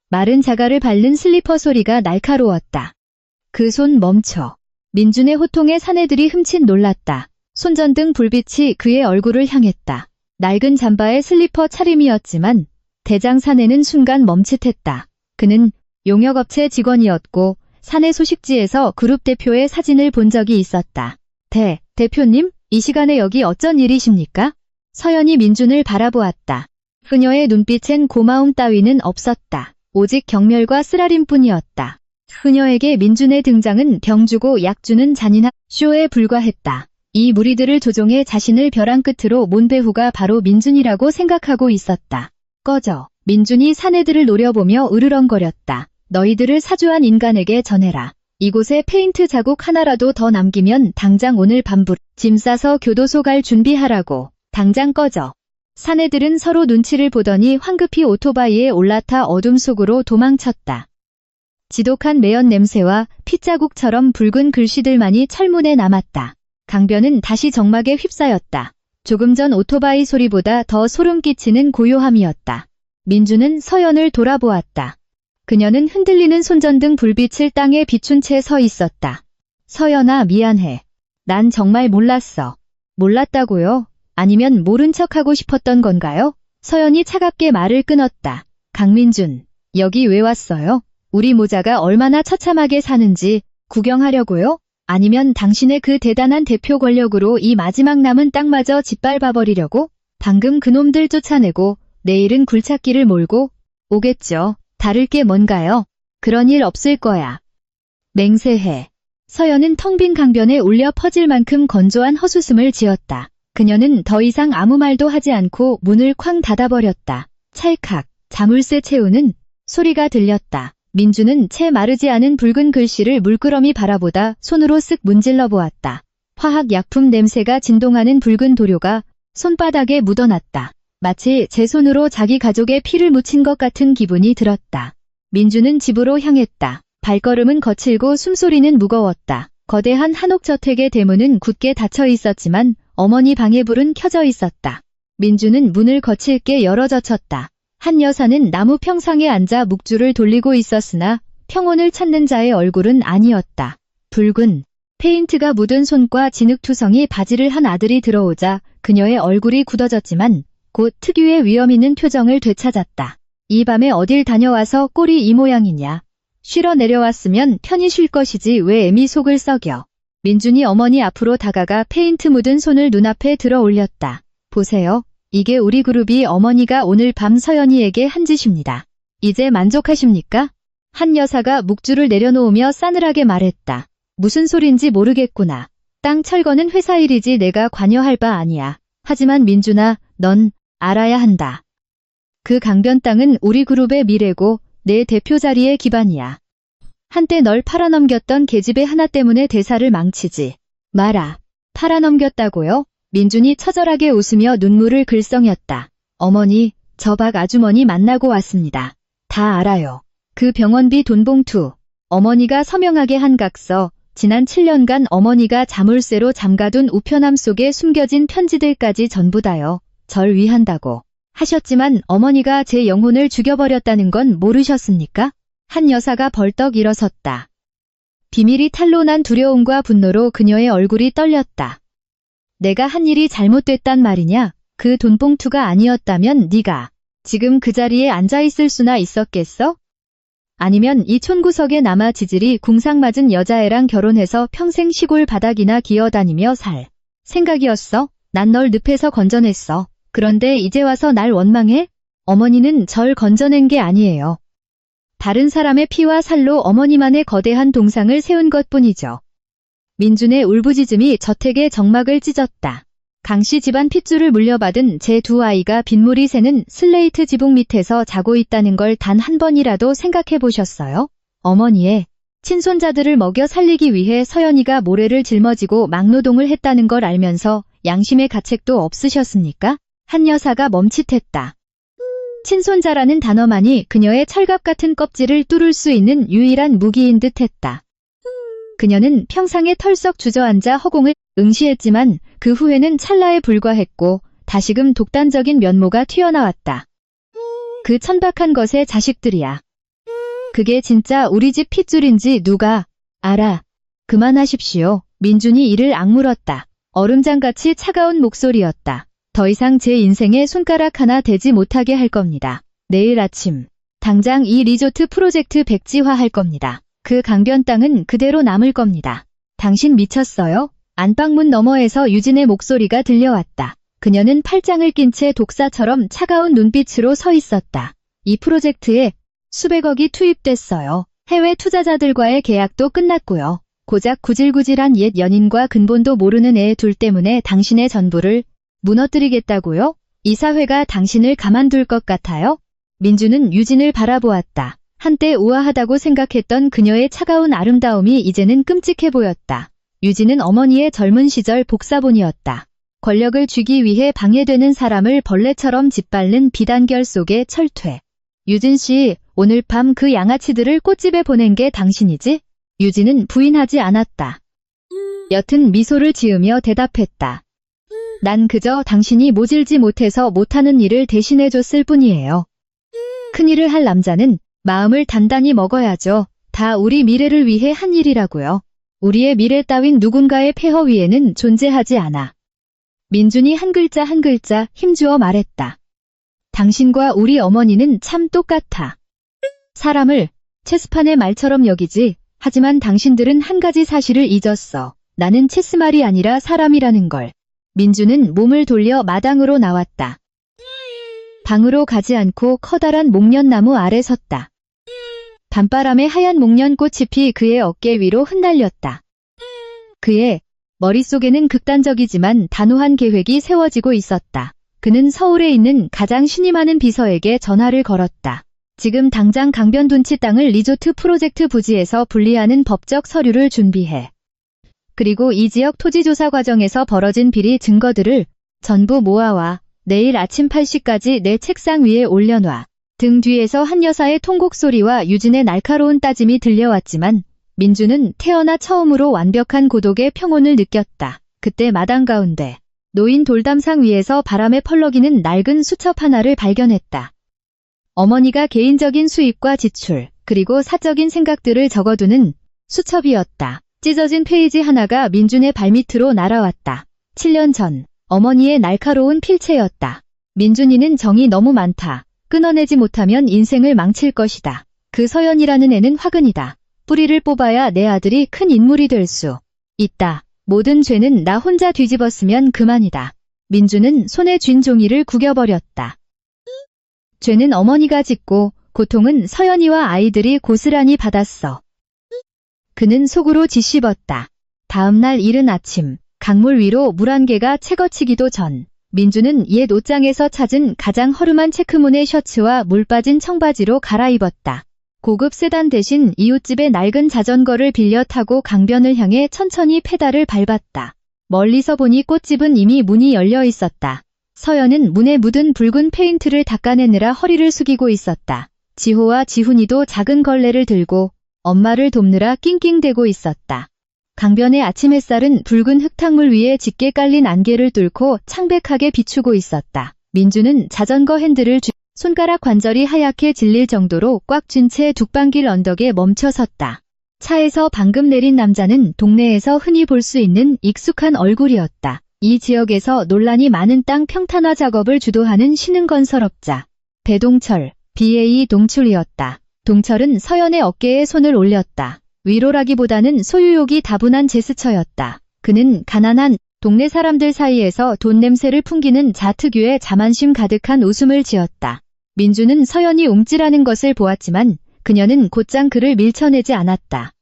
마른 자갈을 밟는 슬리퍼 소리가 날카로웠다. 그 손 멈춰. 민준의 호통에 사내들이 흠칫 놀랐다. 손전등 불빛이 그의 얼굴을 향했다. 낡은 잠바의 슬리퍼 차림이었지만 대장 사내는 순간 멈칫했다. 그는 용역업체 직원이었고 사내 소식지에서 그룹 대표의 사진을 본 적이 있었다. 대표님, 이 시간에 여기 어쩐 일이십니까? 서연이 민준을 바라보았다. 그녀의 눈빛엔 고마움 따위는 없었다. 오직 경멸과 쓰라림뿐이었다. 그녀에게 민준의 등장은 병 주고 약 주는 잔인한 쇼에 불과했다. 이 무리들을 조종해 자신을 벼랑 끝으로 몬 배후가 바로 민준이라고 생각하고 있었다. 꺼져. 민준이 사내들을 노려보며 으르렁거렸다. 너희들을 사주한 인간에게 전해라. 이곳에 페인트 자국 하나라도 더 남기면 당장 오늘 밤부터 짐 싸서 교도소 갈 준비하라고. 당장 꺼져. 사내들은 서로 눈치를 보더니 황급히 오토바이에 올라타 어둠 속으로 도망쳤다. 지독한 매연 냄새와 핏자국처럼 붉은 글씨들만이 철문에 남았다. 강변은 다시 정막에 휩싸였다. 조금 전 오토바이 소리보다 더 소름 끼치는 고요함이었다. 민주는 서연을 돌아보았다. 그녀는 흔들리는 손전등 불빛을 땅에 비춘 채 서 있었다. 서연아, 미안해. 난 정말 몰랐어. 몰랐다고요? 아니면 모른 척하고 싶었던 건가요? 서연이 차갑게 말을 끊었다. 강민준, 여기 왜 왔어요? 우리 모자가 얼마나 처참하게 사는지 구경하려고요? 아니면 당신의 그 대단한 대표 권력으로 이 마지막 남은 땅마저 짓밟아버리려고? 방금 그놈들 쫓아내고 내일은 굴착기를 몰고 오겠죠. 다를 게 뭔가요? 그런 일 없을 거야. 맹세해. 서연은 텅 빈 강변에 울려 퍼질 만큼 건조한 헛웃음을 지었다. 그녀는 더 이상 아무 말도 하지 않고 문을 쾅 닫아버렸다. 찰칵. 자물쇠 채우는 소리가 들렸다. 민주는 채 마르지 않은 붉은 글씨를 물끄러미 바라보다 손으로 쓱 문질러 보았다. 화학약품 냄새가 진동하는 붉은 도료가 손바닥에 묻어났다. 마치 제 손으로 자기 가족의 피를 묻힌 것 같은 기분이 들었다. 민주는 집으로 향했다. 발걸음은 거칠고 숨소리는 무거웠다. 거대한 한옥저택의 대문은 굳게 닫혀 있었지만 어머니 방의 불은 켜져 있었다. 민주는 문을 거칠게 열어 젖혔다. 한 여사는 나무 평상에 앉아 묵주를 돌리고 있었으나 평온을 찾는 자의 얼굴은 아니었다. 붉은 페인트가 묻은 손과 진흙투성이 바지를 한 아들이 들어오자 그녀의 얼굴이 굳어졌지만 곧 특유의 위험 있는 표정을 되찾았다. 이 밤에 어딜 다녀와서 꼴이 이 모양이냐. 쉬러 내려왔으면 편히 쉴 것이지 왜 애미 속을 썩여. 민준이 어머니 앞으로 다가가 페인트 묻은 손을 눈앞에 들어 올렸다. 보세요. 이게 우리 그룹이 어머니가 오늘 밤 서연이에게 한 짓입니다. 이제 만족하십니까? 한 여사가 묵주를 내려놓으며 싸늘하게 말했다. 무슨 소린지 모르겠구나. 땅 철거는 회사 일이지 내가 관여할 바 아니야. 하지만 민준아, 넌 알아야 한다. 그 강변 땅은 우리 그룹의 미래고 내 대표 자리의 기반이야. 한때 널 팔아넘겼던 계집애 하나 때문에 대사를 망치지 마라. 팔아넘겼다고요? 민준이 처절하게 웃으며 눈물을 글썽였다. 어머니, 저 박 아주머니 만나고 왔습니다. 다 알아요. 그 병원비 돈봉투. 어머니가 서명하게 한 각서. 지난 7년간 어머니가 자물쇠로 잠가둔 우편함 속에 숨겨진 편지들까지 전부 다요. 절 위한다고 하셨지만 어머니가 제 영혼을 죽여버렸다는 건 모르셨습니까? 한 여사가 벌떡 일어섰다. 비밀이 탄로난 두려움과 분노로 그녀의 얼굴이 떨렸다. 내가 한 일이 잘못됐단 말이냐? 그 돈봉투가 아니었다면 네가 지금 그 자리에 앉아있을 수나 있었겠어? 아니면 이 촌구석에 남아 지질이 궁상맞은 여자애랑 결혼해서 평생 시골 바닥이나 기어다니며 살 생각이었어? 난 널 늪에서 건져냈어. 그런데 이제 와서 날 원망해? 어머니는 절 건져낸 게 아니에요. 다른 사람의 피와 살로 어머니만의 거대한 동상을 세운 것뿐이죠. 민준의 울부짖음이 저택의 정막을 찢었다. 강씨 집안 핏줄을 물려받은 제 두 아이가 빗물이 새는 슬레이트 지붕 밑에서 자고 있다는 걸 단 한 번이라도 생각해 보셨어요? 어머니의 친손자들을 먹여 살리기 위해 서연이가 모래를 짊어지고 막노동을 했다는 걸 알면서 양심의 가책도 없으셨습니까? 한 여사가 멈칫했다. 친손자라는 단어만이 그녀의 철갑 같은 껍질을 뚫을 수 있는 유일한 무기인 듯했다. 그녀는 평상에 털썩 주저앉아 허공을 응시했지만 그 후에는 찰나에 불과했고 다시금 독단적인 면모가 튀어나왔다. 그 천박한 것의 자식들이야. 그게 진짜 우리 집 핏줄인지 누가 알아. 그만하십시오. 민준이 이를 악물었다. 얼음장같이 차가운 목소리였다. 더 이상 제 인생에 손가락 하나 대지 못하게 할 겁니다. 내일 아침 당장 이 리조트 프로젝트 백지화할 겁니다. 그 강변 땅은 그대로 남을 겁니다. 당신 미쳤어요? 안방문 너머에서 유진의 목소리가 들려왔다. 그녀는 팔짱을 낀 채 독사처럼 차가운 눈빛으로 서 있었다. 이 프로젝트에 수백억이 투입됐어요. 해외 투자자들과의 계약도 끝났고요. 고작 구질구질한 옛 연인과 근본도 모르는 애 둘 때문에 당신의 전부를 무너뜨리겠다고요? 이 사회가 당신을 가만둘 것 같아요? 민주는 유진을 바라보았다. 한때 우아하다고 생각했던 그녀의 차가운 아름다움이 이제는 끔찍해 보였다. 유진은 어머니의 젊은 시절 복사본이었다. 권력을 쥐기 위해 방해되는 사람을 벌레처럼 짓밟는 비단결 속의 철퇴. 유진 씨, 오늘 밤 그 양아치들을 꽃집에 보낸 게 당신이지? 유진은 부인하지 않았다. 옅은 미소를 지으며 대답했다. 난 그저 당신이 모질지 못해서 못하는 일을 대신해줬을 뿐이에요. 큰일을 할 남자는 마음을 단단히 먹어야죠. 다 우리 미래를 위해 한 일이라고요. 우리의 미래 따윈 누군가의 폐허 위에는 존재하지 않아. 민준이 한 글자 한 글자 힘주어 말했다. 당신과 우리 어머니는 참 똑같아. 사람을 체스판의 말처럼 여기지. 하지만 당신들은 한 가지 사실을 잊었어. 나는 체스말이 아니라 사람이라는 걸. 민주는 몸을 돌려 마당으로 나왔다. 방으로 가지 않고 커다란 목련나무 아래 섰다. 밤바람에 하얀 목련꽃잎이 그의 어깨 위로 흩날렸다. 그의 머릿속에는 극단적이지만 단호한 계획이 세워지고 있었다. 그는 서울에 있는 가장 신임 많은 비서에게 전화를 걸었다. 지금 당장 강변둔치 땅을 리조트 프로젝트 부지에서 분리하는 법적 서류를 준비해. 그리고 이 지역 토지조사 과정에서 벌어진 비리 증거들을 전부 모아와 내일 아침 8시까지 내 책상 위에 올려놔. 등 뒤에서 한 여사의 통곡 소리와 유진의 날카로운 따짐이 들려왔지만 민주는 태어나 처음으로 완벽한 고독의 평온을 느꼈다. 그때 마당 가운데 놓인 돌담상 위에서 바람에 펄럭이는 낡은 수첩 하나를 발견했다. 어머니가 개인적인 수입과 지출, 그리고 사적인 생각들을 적어두는 수첩이었다. 찢어진 페이지 하나가 민준의 발밑으로 날아왔다. 7년 전 어머니의 날카로운 필체였다. 민준이는 정이 너무 많다. 끊어내지 못하면 인생을 망칠 것이다. 그 서연이라는 애는 화근이다. 뿌리를 뽑아야 내 아들이 큰 인물이 될 수 있다. 모든 죄는 나 혼자 뒤집었으면 그만이다. 민주는 손에 쥔 종이를 구겨버렸다. 죄는 어머니가 짓고 고통은 서연이와 아이들이 고스란히 받았어. 그는 속으로 짓씹었다. 다음 날 이른 아침, 강물 위로 물 한 개가 채거치기도 전, 민주는 옛 옷장에서 찾은 가장 허름한 체크무늬 셔츠와 물 빠진 청바지로 갈아입었다. 고급 세단 대신 이웃집의 낡은 자전거를 빌려 타고 강변을 향해 천천히 페달을 밟았다. 멀리서 보니 꽃집은 이미 문이 열려 있었다. 서연은 문에 묻은 붉은 페인트를 닦아내느라 허리를 숙이고 있었다. 지호와 지훈이도 작은 걸레를 들고 엄마를 돕느라 낑낑대고 있었다. 강변의 아침 햇살은 붉은 흙탕물 위에 짙게 깔린 안개를 뚫고 창백하게 비추고 있었다. 민주는 자전거 핸들을 손가락 관절이 하얗게 질릴 정도로 꽉 쥔 채 둑방길 언덕에 멈춰 섰다. 차에서 방금 내린 남자는 동네에서 흔히 볼 수 있는 익숙한 얼굴이었다. 이 지역에서 논란이 많은 땅 평탄화 작업을 주도하는 신흥건설업자 배동철, BA 동출이었다. 동철은 서연의 어깨에 손을 올렸다. 위로라기보다는 소유욕이 다분한 제스처였다. 그는 가난한 동네 사람들 사이에서 돈 냄새를 풍기는 자 특유의 자만심 가득한 웃음을 지었다. 민주는 서연이 움찔하는 것을 보았지만 그녀는 곧장 그를 밀쳐내지 않았다.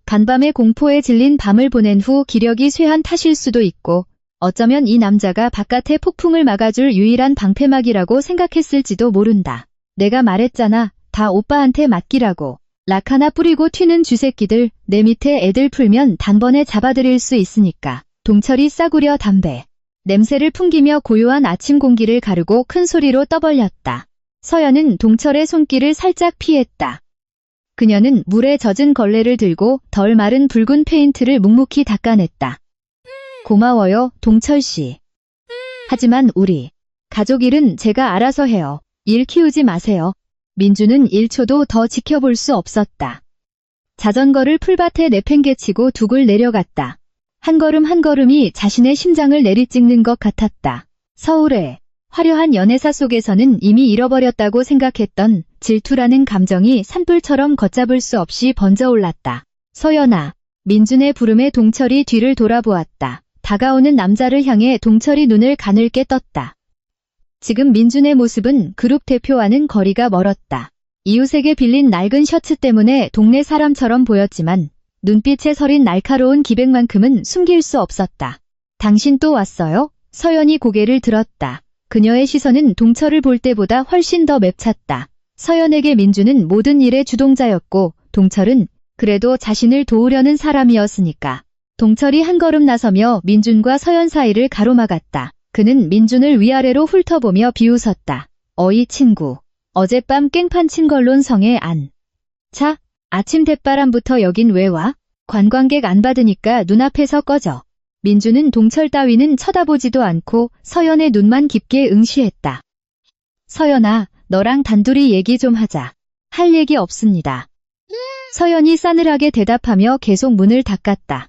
간밤의 공포에 질린 밤을 보낸 후 기력이 쇠한 탓일 수도 있고 어쩌면 이 남자가 바깥의 폭풍을 막아줄 유일한 방패막이라고 생각했을지도 모른다. 내가 말했잖아. 다 오빠한테 맡기라고. 락 하나 뿌리고 튀는 쥐새끼들, 내 밑에 애들 풀면 단번에 잡아들일 수 있으니까. 동철이 싸구려 담배. 냄새를 풍기며 고요한 아침 공기를 가르고 큰 소리로 떠벌렸다. 서연은 동철의 손길을 살짝 피했다. 그녀는 물에 젖은 걸레를 들고 덜 마른 붉은 페인트를 묵묵히 닦아냈다. 고마워요, 동철씨. 하지만 우리 가족 일은 제가 알아서 해요. 일 키우지 마세요. 민주는 1초도 더 지켜볼 수 없었다. 자전거를 풀밭에 내팽개치고 둑을 내려갔다. 한 걸음 한 걸음이 자신의 심장을 내리찍는 것 같았다. 서울의 화려한 연애사 속에서는 이미 잃어버렸다고 생각했던 질투라는 감정이 산불처럼 걷잡을 수 없이 번져올랐다. 서연아, 민준의 부름에 동철이 뒤를 돌아보았다. 다가오는 남자를 향해 동철이 눈을 가늘게 떴다. 지금 민준의 모습은 그룹 대표와는 거리가 멀었다. 이웃에게 빌린 낡은 셔츠 때문에 동네 사람처럼 보였지만 눈빛에 서린 날카로운 기백만큼은 숨길 수 없었다. 당신 또 왔어요? 서연이 고개를 들었다. 그녀의 시선은 동철을 볼 때보다 훨씬 더 맵찼다. 서연에게 민준은 모든 일의 주동자였고 동철은 그래도 자신을 도우려는 사람이었으니까. 동철이 한 걸음 나서며 민준과 서연 사이를 가로막았다. 그는 민준을 위아래로 훑어보며 비웃었다. 어이 친구. 어젯밤 깽판 친 걸론 성에 안. 차? 아침 대바람부터 여긴 왜 와? 관광객 안 받으니까 눈앞에서 꺼져. 민준은 동철 따위는 쳐다보지도 않고 서연의 눈만 깊게 응시했다. 서연아, 너랑 단둘이 얘기 좀 하자. 할 얘기 없습니다. 서연이 싸늘하게 대답하며 계속 문을 닦았다.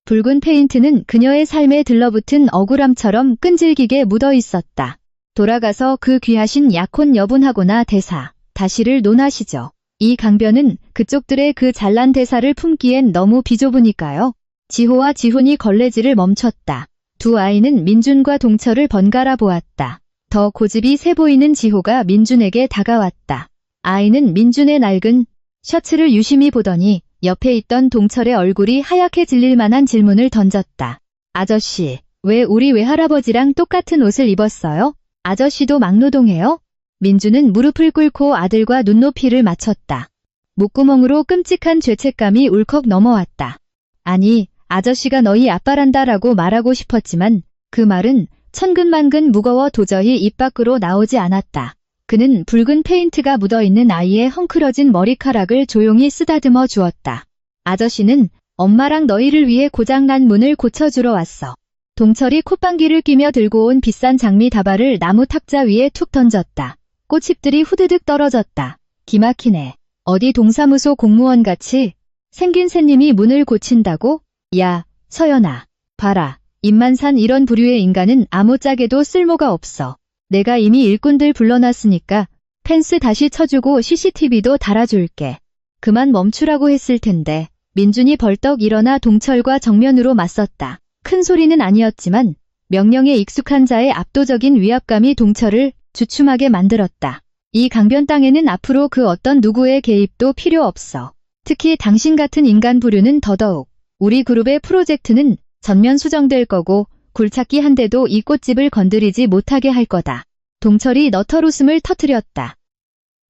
붉은 페인트는 그녀의 삶에 들러붙은 억울함처럼 끈질기게 묻어 있었다. 돌아가서 그 귀하신 약혼 여분하고나 대사, 다시를 논하시죠. 이 강변은 그쪽들의 그 잘난 대사를 품기엔 너무 비좁으니까요. 지호와 지훈이 걸레질을 멈췄다. 두 아이는 민준과 동철을 번갈아 보았다. 더 고집이 세 보이는 지호가 민준에게 다가왔다. 아이는 민준의 낡은 셔츠를 유심히 보더니 옆에 있던 동철의 얼굴이 하얗게 질릴 만한 질문을 던졌다. 아저씨, 왜 우리 외할아버지랑 똑같은 옷을 입었어요? 아저씨도 막노동해요? 민주는 무릎을 꿇고 아들과 눈높이를 맞췄다. 목구멍으로 끔찍한 죄책감이 울컥 넘어왔다. 아니, 아저씨가 너희 아빠란다라고 말하고 싶었지만 그 말은 천근만근 무거워 도저히 입 밖으로 나오지 않았다. 그는 붉은 페인트가 묻어있는 아이의 헝클어진 머리카락을 조용히 쓰다듬어 주었다. 아저씨는 엄마랑 너희를 위해 고장난 문을 고쳐주러 왔어. 동철이 콧방귀를 뀌며 들고 온 비싼 장미 다발을 나무 탁자 위에 툭 던졌다. 꽃잎들이 후드득 떨어졌다. 기막히네. 어디 동사무소 공무원같이 생긴 새님이 문을 고친다고? 야, 서연아. 봐라. 입만 산 이런 부류의 인간은 아무짝에도 쓸모가 없어. 내가 이미 일꾼들 불러놨으니까 펜스 다시 쳐주고 CCTV도 달아줄게. 그만 멈추라고 했을 텐데. 민준이 벌떡 일어나 동철과 정면으로 맞섰다. 큰 소리는 아니었지만 명령에 익숙한 자의 압도적인 위압감이 동철을 주춤하게 만들었다. 이 강변 땅에는 앞으로 그 어떤 누구의 개입도 필요 없어. 특히 당신 같은 인간 부류는 더더욱. 우리 그룹의 프로젝트는 전면 수정될 거고 굴착기 한 대도 이 꽃집을 건드리지 못하게 할 거다. 동철이 너털웃음을 터뜨렸다.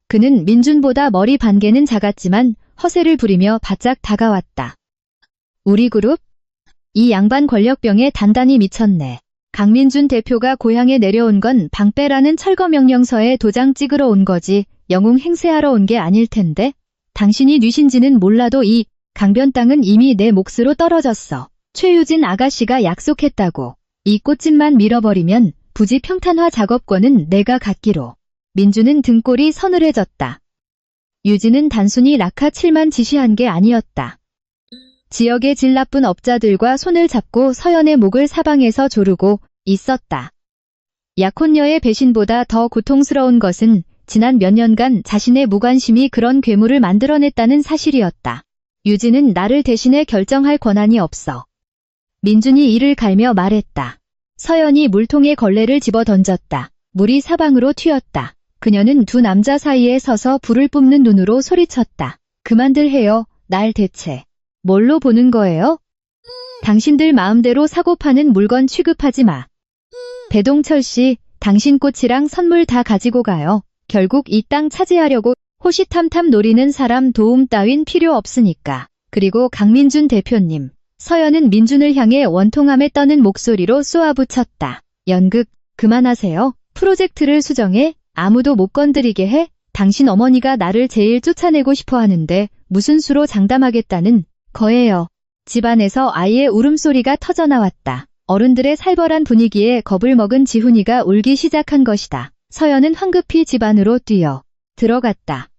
그는 민준보다 머리 반 개는 작았지만 허세를 부리며 바짝 다가왔다. 우리 그룹? 이 양반 권력병에 단단히 미쳤네. 강민준 대표가 고향에 내려온 건 방빼라는 철거명령서에 도장 찍으러 온 거지 영웅 행세하러 온 게 아닐 텐데? 당신이 뉘신지는 몰라도 이 강변 땅은 이미 내 몫으로 떨어졌어. 최유진 아가씨가 약속했다고. 이 꽃집만 밀어버리면 부지 평탄화 작업권은 내가 갖기로. 민주는 등골이 서늘해졌다. 유진은 단순히 라카 7만 지시한 게 아니었다. 지역의 질 나쁜 업자들과 손을 잡고 서연의 목을 사방에서 조르고 있었다. 약혼녀의 배신보다 더 고통스러운 것은 지난 몇 년간 자신의 무관심이 그런 괴물을 만들어냈다는 사실이었다. 유진은 나를 대신해 결정할 권한이 없어. 민준이 이를 갈며 말했다. 서연이 물통에 걸레를 집어 던졌다. 물이 사방으로 튀었다. 그녀는 두 남자 사이에 서서 불을 뿜는 눈으로 소리쳤다. 그만들 해요. 날 대체 뭘로 보는 거예요? 당신들 마음대로 사고 파는 물건 취급하지 마. 배동철 씨, 당신 꽃이랑 선물 다 가지고 가요. 결국 이 땅 차지하려고 호시탐탐 노리는 사람 도움 따윈 필요 없으니까. 그리고 강민준 대표님. 서연은 민준을 향해 원통함에 떠는 목소리로 쏘아붙였다. 연극, 그만하세요. 프로젝트를 수정해? 아무도 못 건드리게 해? 당신 어머니가 나를 제일 쫓아내고 싶어 하는데 무슨 수로 장담하겠다는 거예요. 집안에서 아이의 울음소리가 터져나왔다. 어른들의 살벌한 분위기에 겁을 먹은 지훈이가 울기 시작한 것이다. 서연은 황급히 집 안으로 뛰어 들어갔다.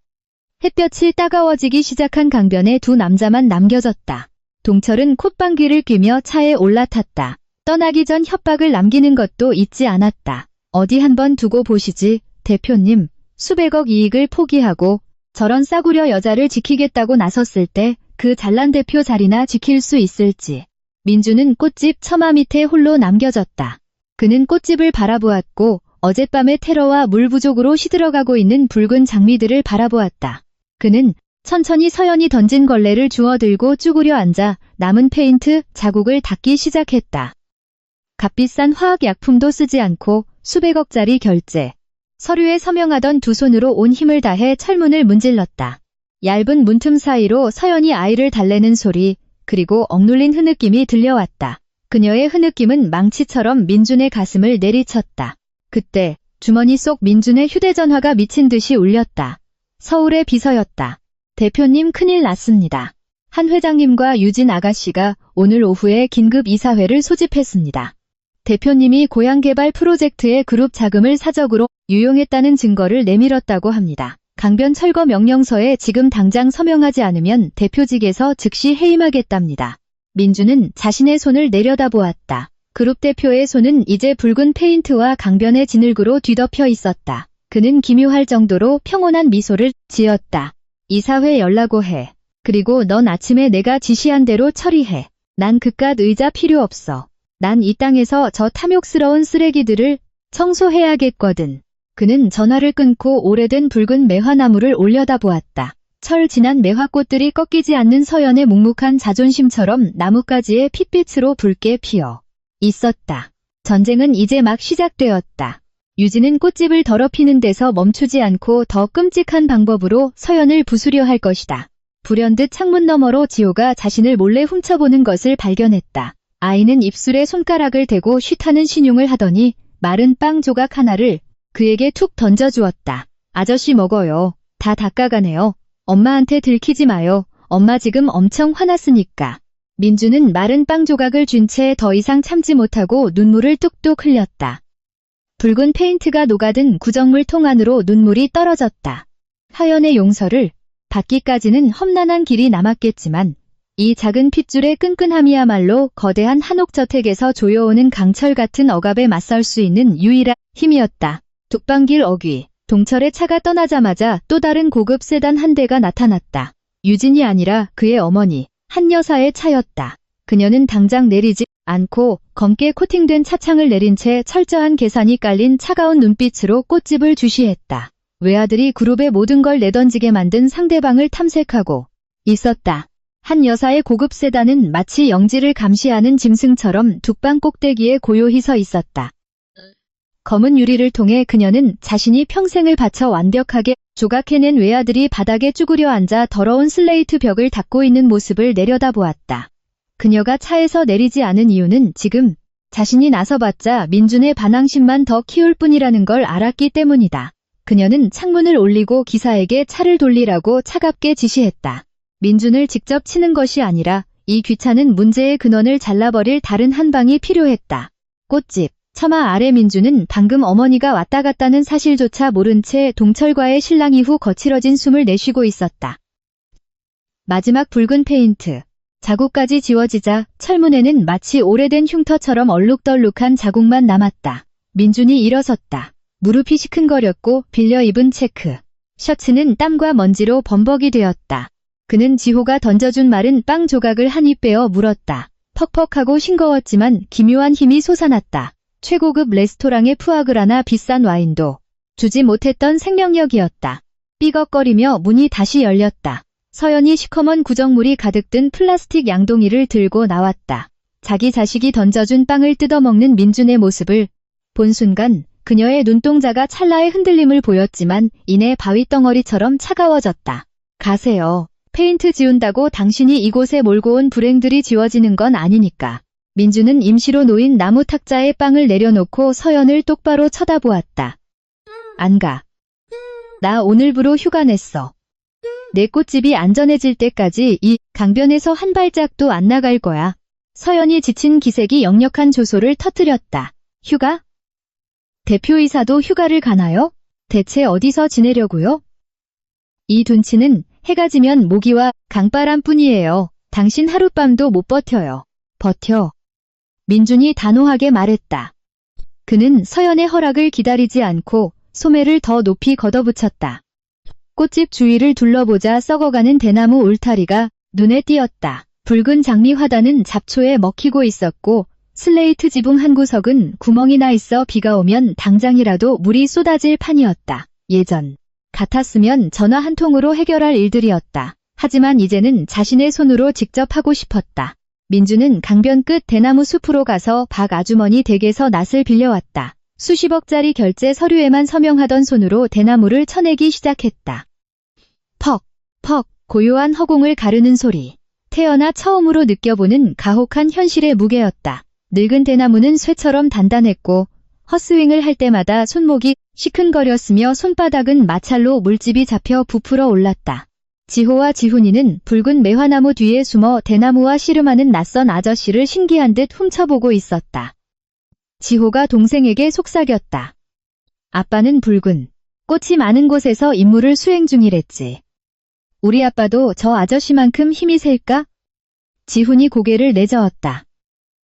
햇볕이 따가워지기 시작한 강변에 두 남자만 남겨졌다. 동철은 콧방귀를 뀌며 차에 올라탔다. 떠나기 전 협박을 남기는 것도 잊지 않았다. 어디 한번 두고 보시지, 대표님. 수백억 이익을 포기하고 저런 싸구려 여자를 지키겠다고 나섰을 때 그 잘난 대표 자리나 지킬 수 있을지. 민주는 꽃집 처마 밑에 홀로 남겨졌다. 그는 꽃집을 바라보았고 어젯밤의 테러와 물 부족으로 시들어가고 있는 붉은 장미들을 바라보았다. 그는 천천히 서연이 던진 걸레를 주워들고 쭈그려 앉아 남은 페인트 자국을 닦기 시작했다. 값비싼 화학약품도 쓰지 않고 수백억짜리 결제. 서류에 서명하던 두 손으로 온 힘을 다해 철문을 문질렀다. 얇은 문틈 사이로 서연이 아이를 달래는 소리, 그리고 억눌린 흐느낌이 들려왔다. 그녀의 흐느낌은 망치처럼 민준의 가슴을 내리쳤다. 그때 주머니 속 민준의 휴대전화가 미친 듯이 울렸다. 서울의 비서였다. 대표님 큰일 났습니다. 한 회장님과 유진 아가씨가 오늘 오후에 긴급 이사회를 소집했습니다. 대표님이 고향개발 프로젝트의 그룹 자금을 사적으로 유용했다는 증거를 내밀었다고 합니다. 강변 철거 명령서에 지금 당장 서명하지 않으면 대표직에서 즉시 해임하겠답니다. 민주는 자신의 손을 내려다보았다. 그룹 대표의 손은 이제 붉은 페인트와 강변의 진흙으로 뒤덮여 있었다. 그는 기묘할 정도로 평온한 미소를 지었다. 이사회 열라고 해. 그리고 넌 아침에 내가 지시한 대로 처리해. 난 그깟 의자 필요 없어. 난 이 땅에서 저 탐욕스러운 쓰레기들을 청소해야겠거든. 그는 전화를 끊고 오래된 붉은 매화나무를 올려다보았다. 철 지난 매화꽃들이 꺾이지 않는 서연의 묵묵한 자존심처럼 나뭇가지에 핏빛으로 붉게 피어 있었다. 전쟁은 이제 막 시작되었다. 유진은 꽃집을 더럽히는 데서 멈추지 않고 더 끔찍한 방법으로 서연을 부수려 할 것이다. 불현듯 창문 너머로 지호가 자신을 몰래 훔쳐보는 것을 발견했다. 아이는 입술에 손가락을 대고 쉿하는 신용을 하더니 마른 빵 조각 하나를 그에게 툭 던져주었다. 아저씨 먹어요. 다 닦아가네요. 엄마한테 들키지 마요. 엄마 지금 엄청 화났으니까. 민주는 마른 빵 조각을 쥔 채 더 이상 참지 못하고 눈물을 뚝뚝 흘렸다. 붉은 페인트가 녹아든 구정물 통 안으로 눈물이 떨어졌다. 하연의 용서를 받기까지는 험난한 길이 남았겠지만 이 작은 핏줄의 끈끈함이야말로 거대한 한옥저택에서 조여오는 강철 같은 억압에 맞설 수 있는 유일한 힘이었다. 북방길 어귀, 동철의 차가 떠나자마자 또 다른 고급 세단 한 대가 나타났다. 유진이 아니라 그의 어머니, 한 여사의 차였다. 그녀는 당장 내리지 않고 검게 코팅된 차창을 내린 채 철저한 계산이 깔린 차가운 눈빛으로 꽃집을 주시했다. 외아들이 그룹의 모든 걸 내던지게 만든 상대방을 탐색하고 있었다. 한 여사의 고급 세단은 마치 영지를 감시하는 짐승처럼 둑방 꼭대기에 고요히 서 있었다. 검은 유리를 통해 그녀는 자신이 평생을 바쳐 완벽하게 조각해낸 외아들이 바닥에 쭈그려 앉아 더러운 슬레이트 벽을 닦고 있는 모습을 내려다보았다. 그녀가 차에서 내리지 않은 이유는 지금 자신이 나서봤자 민준의 반항심만 더 키울 뿐이라는 걸 알았기 때문이다. 그녀는 창문을 올리고 기사에게 차를 돌리라고 차갑게 지시했다. 민준을 직접 치는 것이 아니라 이 귀찮은 문제의 근원을 잘라버릴 다른 한 방이 필요했다. 꽃집, 처마 아래 민준은 방금 어머니가 왔다 갔다는 사실조차 모른 채 동철과의 실랑 이후 거칠어진 숨을 내쉬고 있었다. 마지막 붉은 페인트. 자국까지 지워지자 철문에는 마치 오래된 흉터처럼 얼룩덜룩한 자국만 남았다. 민준이 일어섰다. 무릎이 시큰거렸고 빌려 입은 체크. 셔츠는 땀과 먼지로 범벅이 되었다. 그는 지호가 던져준 마른 빵 조각을 한 입 빼어 물었다. 퍽퍽하고 싱거웠지만 기묘한 힘이 솟아났다. 최고급 레스토랑의 푸아그라나 비싼 와인도 주지 못했던 생명력이었다. 삐걱거리며 문이 다시 열렸다. 서연이 시커먼 구정물이 가득 든 플라스틱 양동이를 들고 나왔다. 자기 자식이 던져준 빵을 뜯어먹는 민준의 모습을 본 순간 그녀의 눈동자가 찰나의 흔들림을 보였지만 이내 바위덩어리처럼 차가워졌다. 가세요. 페인트 지운다고 당신이 이곳에 몰고 온 불행들이 지워지는 건 아니니까. 민준은 임시로 놓인 나무 탁자에 빵을 내려놓고 서연을 똑바로 쳐다보았다. 안 가. 나 오늘부로 휴가 냈어. 내 꽃집이 안전해질 때까지 이 강변에서 한 발짝도 안 나갈 거야. 서연이 지친 기색이 역력한 조소를 터뜨렸다. 휴가? 대표이사도 휴가를 가나요? 대체 어디서 지내려고요? 이 둔치는 해가 지면 모기와 강바람뿐이에요. 당신 하룻밤도 못 버텨요. 버텨. 민준이 단호하게 말했다. 그는 서연의 허락을 기다리지 않고 소매를 더 높이 걷어붙였다. 꽃집 주위를 둘러보자 썩어가는 대나무 울타리가 눈에 띄었다. 붉은 장미 화단은 잡초에 먹히고 있었고 슬레이트 지붕 한 구석은 구멍이 나 있어 비가 오면 당장이라도 물이 쏟아질 판이었다. 예전 같았으면 전화 한 통으로 해결할 일들이었다. 하지만 이제는 자신의 손으로 직접 하고 싶었다. 민주는 강변 끝 대나무 숲으로 가서 박 아주머니 댁에서 낫을 빌려왔다. 수십억짜리 결제 서류에만 서명하던 손으로 대나무를 쳐내기 시작했다. 퍽, 퍽, 고요한 허공을 가르는 소리. 태어나 처음으로 느껴보는 가혹한 현실의 무게였다. 늙은 대나무는 쇠처럼 단단했고 헛스윙을 할 때마다 손목이 시큰거렸으며 손바닥은 마찰로 물집이 잡혀 부풀어 올랐다. 지호와 지훈이는 붉은 매화나무 뒤에 숨어 대나무와 씨름하는 낯선 아저씨를 신기한 듯 훔쳐보고 있었다. 지호가 동생에게 속삭였다. 아빠는 붉은 꽃이 많은 곳에서 임무를 수행 중이랬지. 우리 아빠도 저 아저씨만큼 힘이 셀까? 지훈이 고개를 내저었다.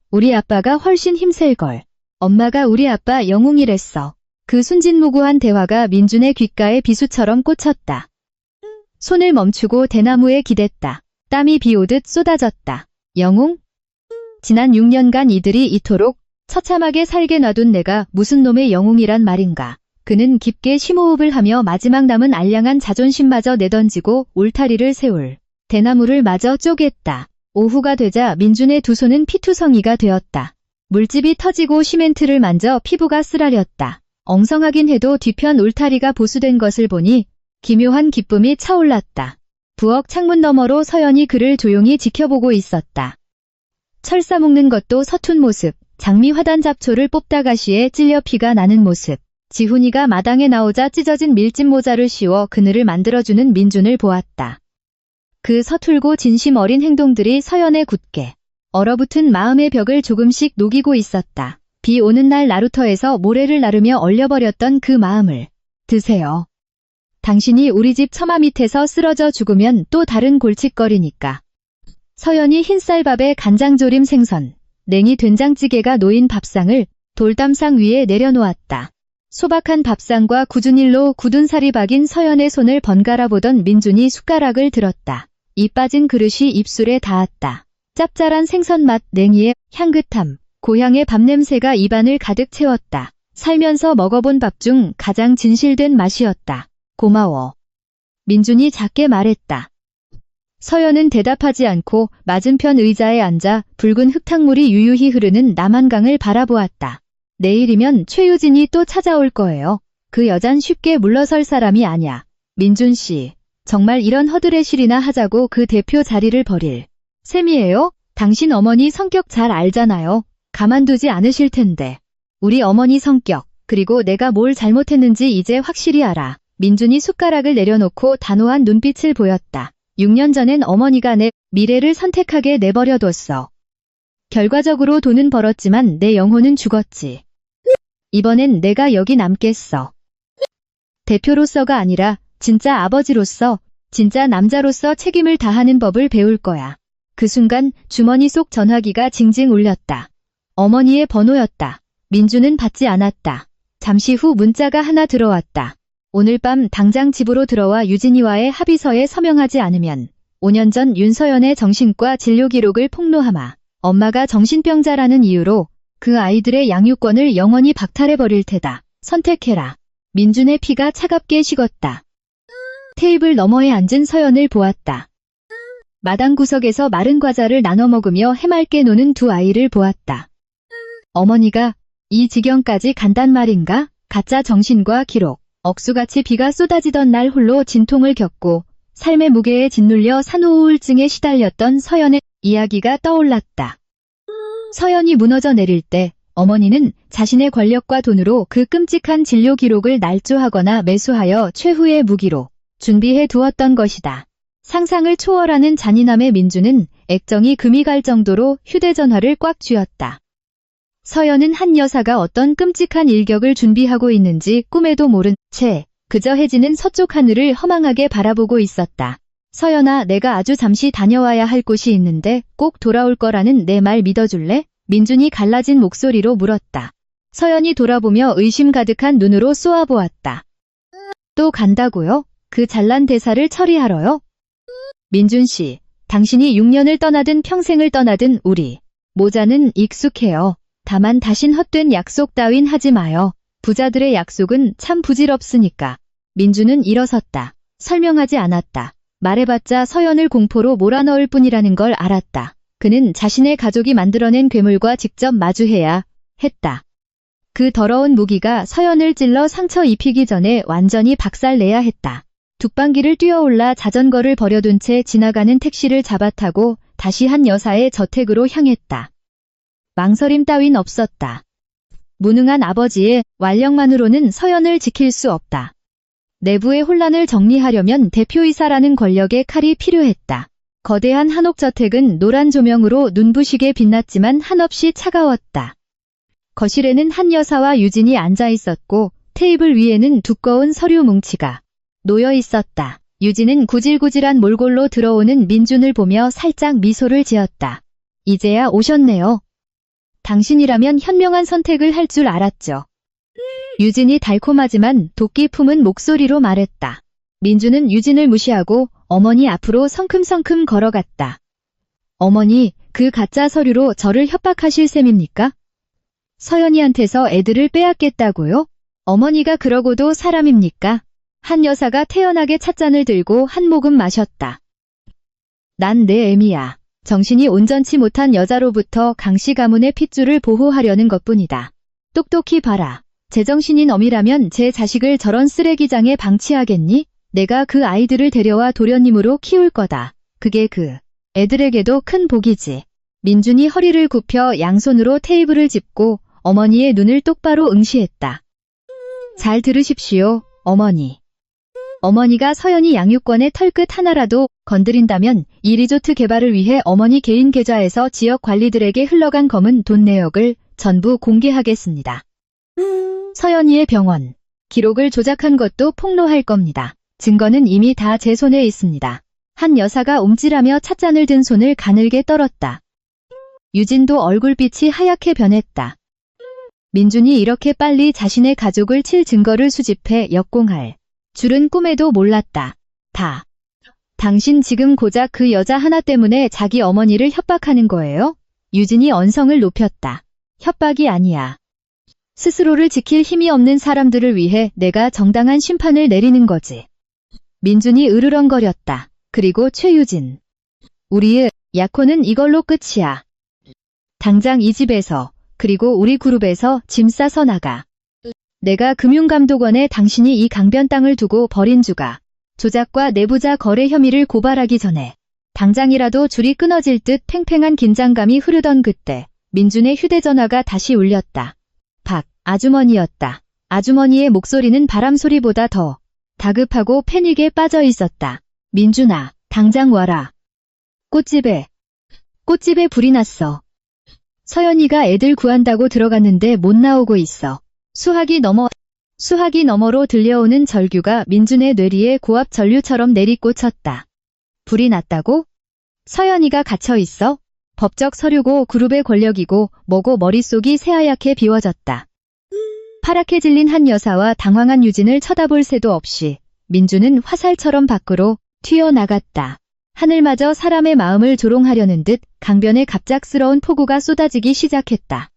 우리 아빠가 훨씬 힘셀걸. 엄마가 우리 아빠 영웅이랬어. 그 순진무구한 대화가 민준의 귓가에 비수처럼 꽂혔다. 손을 멈추고 대나무에 기댔다. 땀이 비오듯 쏟아졌다. 영웅? 지난 6년간 이들이 이토록 처참하게 살게 놔둔 내가 무슨 놈의 영웅이란 말인가. 그는 깊게 심호흡을 하며 마지막 남은 알량한 자존심마저 내던지고 울타리를 세울 대나무를 마저 쪼갰다. 오후가 되자 민준의 두 손은 피투성이가 되었다. 물집이 터지고 시멘트를 만져 피부가 쓰라렸다. 엉성하긴 해도 뒤편 울타리가 보수된 것을 보니 기묘한 기쁨이 차올랐다. 부엌 창문 너머로 서연이 그를 조용히 지켜보고 있었다. 철사 묶는 것도 서툰 모습, 장미 화단 잡초를 뽑다 가시에 찔려 피가 나는 모습, 지훈이가 마당에 나오자 찢어진 밀짚 모자를 씌워 그늘을 만들어주는 민준을 보았다. 그 서툴고 진심 어린 행동들이 서연의 굳게 얼어붙은 마음의 벽을 조금씩 녹이고 있었다. 비 오는 날 나루터에서 모래를 나르며 얼려버렸던 그 마음을. 드세요. 당신이 우리 집 처마 밑에서 쓰러져 죽으면 또 다른 골칫거리니까. 서연이 흰쌀밥에 간장조림 생선, 냉이 된장찌개가 놓인 밥상을 돌담상 위에 내려놓았다. 소박한 밥상과 굳은 일로 굳은 살이 박인 서연의 손을 번갈아 보던 민준이 숟가락을 들었다. 이 빠진 그릇이 입술에 닿았다. 짭짤한 생선 맛, 냉이의 향긋함, 고향의 밥 냄새가 입안을 가득 채웠다. 살면서 먹어본 밥 중 가장 진실된 맛이었다. 고마워. 민준이 작게 말했다. 서연은 대답하지 않고 맞은편 의자에 앉아 붉은 흙탕물이 유유히 흐르는 남한강을 바라보았다. 내일이면 최유진이 또 찾아올 거예요. 그 여잔 쉽게 물러설 사람이 아냐. 민준 씨, 정말 이런 허드렛일이나 하자고 그 대표 자리를 버릴 셈이에요? 당신 어머니 성격 잘 알잖아요. 가만두지 않으실 텐데. 우리 어머니 성격, 그리고 내가 뭘 잘못했는지 이제 확실히 알아. 민준이 숟가락을 내려놓고 단호한 눈빛을 보였다. 6년 전엔 어머니가 내 미래를 선택하게 내버려뒀어. 결과적으로 돈은 벌었지만 내 영혼은 죽었지. 이번엔 내가 여기 남겠어. 대표로서가 아니라 진짜 아버지로서, 진짜 남자로서 책임을 다하는 법을 배울 거야. 그 순간 주머니 속 전화기가 징징 울렸다. 어머니의 번호였다. 민준은 받지 않았다. 잠시 후 문자가 하나 들어왔다. 오늘 밤 당장 집으로 들어와 유진이와의 합의서에 서명하지 않으면 5년 전 윤서연의 정신과 진료 기록을 폭로하마. 엄마가 정신병자라는 이유로 그 아이들의 양육권을 영원히 박탈해버릴 테다. 선택해라. 민준의 피가 차갑게 식었다. 테이블 너머에 앉은 서연을 보았다. 마당 구석에서 마른 과자를 나눠 먹으며 해맑게 노는 두 아이를 보았다. 어머니가 이 지경까지 간단 말인가? 가짜 정신과 기록. 억수같이 비가 쏟아지던 날 홀로 진통을 겪고 삶의 무게에 짓눌려 산후우울증에 시달렸던 서연의 이야기가 떠올랐다. 서연이 무너져 내릴 때 어머니는 자신의 권력과 돈으로 그 끔찍한 진료 기록을 날조하거나 매수하여 최후의 무기로 준비해 두었던 것이다. 상상을 초월하는 잔인함의 민준은 액정이 금이 갈 정도로 휴대전화를 꽉 쥐었다. 서연은 한 여사가 어떤 끔찍한 일격을 준비하고 있는지 꿈에도 모른 채 그저 해지는 서쪽 하늘을 허망하게 바라보고 있었다. 서연아, 내가 아주 잠시 다녀와야 할 곳이 있는데 꼭 돌아올 거라는 내 말 믿어줄래? 민준이 갈라진 목소리로 물었다. 서연이 돌아보며 의심 가득한 눈으로 쏘아보았다. 또 간다고요? 그 잘난 대사를 처리하러요? 민준 씨, 당신이 6년을 떠나든 평생을 떠나든 우리 모자는 익숙해요. 다만 다신 헛된 약속 따윈 하지 마요. 부자들의 약속은 참 부질없으니까. 민준은 일어섰다. 설명하지 않았다. 말해봤자 서연을 공포로 몰아넣을 뿐이라는 걸 알았다. 그는 자신의 가족이 만들어낸 괴물과 직접 마주해야 했다. 그 더러운 무기가 서연을 찔러 상처 입히기 전에 완전히 박살내야 했다. 뚝방기를 뛰어올라 자전거를 버려둔 채 지나가는 택시를 잡아타고 다시 한 여사의 저택으로 향했다. 망설임 따윈 없었다. 무능한 아버지의 완력만으로는 서연을 지킬 수 없다. 내부의 혼란을 정리하려면 대표이사라는 권력의 칼이 필요했다. 거대한 한옥저택은 노란 조명으로 눈부시게 빛났지만 한없이 차가웠다. 거실에는 한 여사와 유진이 앉아 있었고 테이블 위에는 두꺼운 서류 뭉치가 놓여 있었다. 유진은 구질구질한 몰골로 들어오는 민준을 보며 살짝 미소를 지었다. 이제야 오셨네요. 당신이라면 현명한 선택을 할 줄 알았죠. 유진이 달콤하지만 도끼 품은 목소리로 말했다. 민준은 유진을 무시하고 어머니 앞으로 성큼성큼 걸어갔다. 어머니, 그 가짜 서류로 저를 협박하실 셈입니까? 서연이한테서 애들을 빼앗겠다고요? 어머니가 그러고도 사람입니까? 한 여사가 태연하게 찻잔을 들고 한 모금 마셨다. 난 내 애미야. 정신이 온전치 못한 여자로부터 강씨 가문의 핏줄을 보호하려는 것뿐이다. 똑똑히 봐라. 제정신인 어미라면 제 자식을 저런 쓰레기장에 방치하겠니? 내가 그 아이들을 데려와 도련님으로 키울 거다. 그게 그 애들에게도 큰 복이지. 민준이 허리를 굽혀 양손으로 테이블을 짚고 어머니의 눈을 똑바로 응시했다. 잘 들으십시오, 어머니. 어머니가 서연이 양육권의 털끝 하나라도 건드린다면 이 리조트 개발을 위해 어머니 개인 계좌에서 지역 관리들에게 흘러간 검은 돈 내역을 전부 공개하겠습니다. 서연이의 병원 기록을 조작한 것도 폭로할 겁니다. 증거는 이미 다 제 손에 있습니다. 한 여사가 움찔하며 찻잔을 든 손을 가늘게 떨었다. 유진도 얼굴빛이 하얗게 변했다. 민준이 이렇게 빨리 자신의 가족을 칠 증거를 수집해 역공할 줄은 꿈에도 몰랐다. 당신 지금 고작 그 여자 하나 때문에 자기 어머니를 협박하는 거예요? 유진이 언성을 높였다. 협박이 아니야. 스스로를 지킬 힘이 없는 사람들을 위해 내가 정당한 심판을 내리는 거지. 민준이 으르렁거렸다. 그리고 최유진. 우리의 약혼은 이걸로 끝이야. 당장 이 집에서 그리고 우리 그룹에서 짐 싸서 나가. 내가 금융감독원에 당신이 이 강변 땅을 두고 벌인 주가 조작과 내부자 거래 혐의를 고발하기 전에 당장이라도 줄이 끊어질 듯 팽팽한 긴장감이 흐르던 그때 민준의 휴대전화가 다시 울렸다. 박 아주머니였다. 아주머니의 목소리는 바람소리보다 더 다급하고 패닉에 빠져 있었다. 민준아, 당장 와라. 꽃집에 불이 났어. 서연이가 애들 구한다고 들어갔는데 못 나오고 있어. 수화기 너머로 들려오는 절규가 민준의 뇌리에 고압 전류처럼 내리꽂혔다. 불이 났다고? 서연이가 갇혀 있어? 법적 서류고 그룹의 권력이고 뭐고 머릿속이 새하얗게 비워졌다. 파랗게 질린 한 여사와 당황한 유진을 쳐다볼 새도 없이 민준은 화살처럼 밖으로 튀어나갔다. 하늘마저 사람의 마음을 조롱하려는 듯 강변에 갑작스러운 폭우가 쏟아지기 시작했다.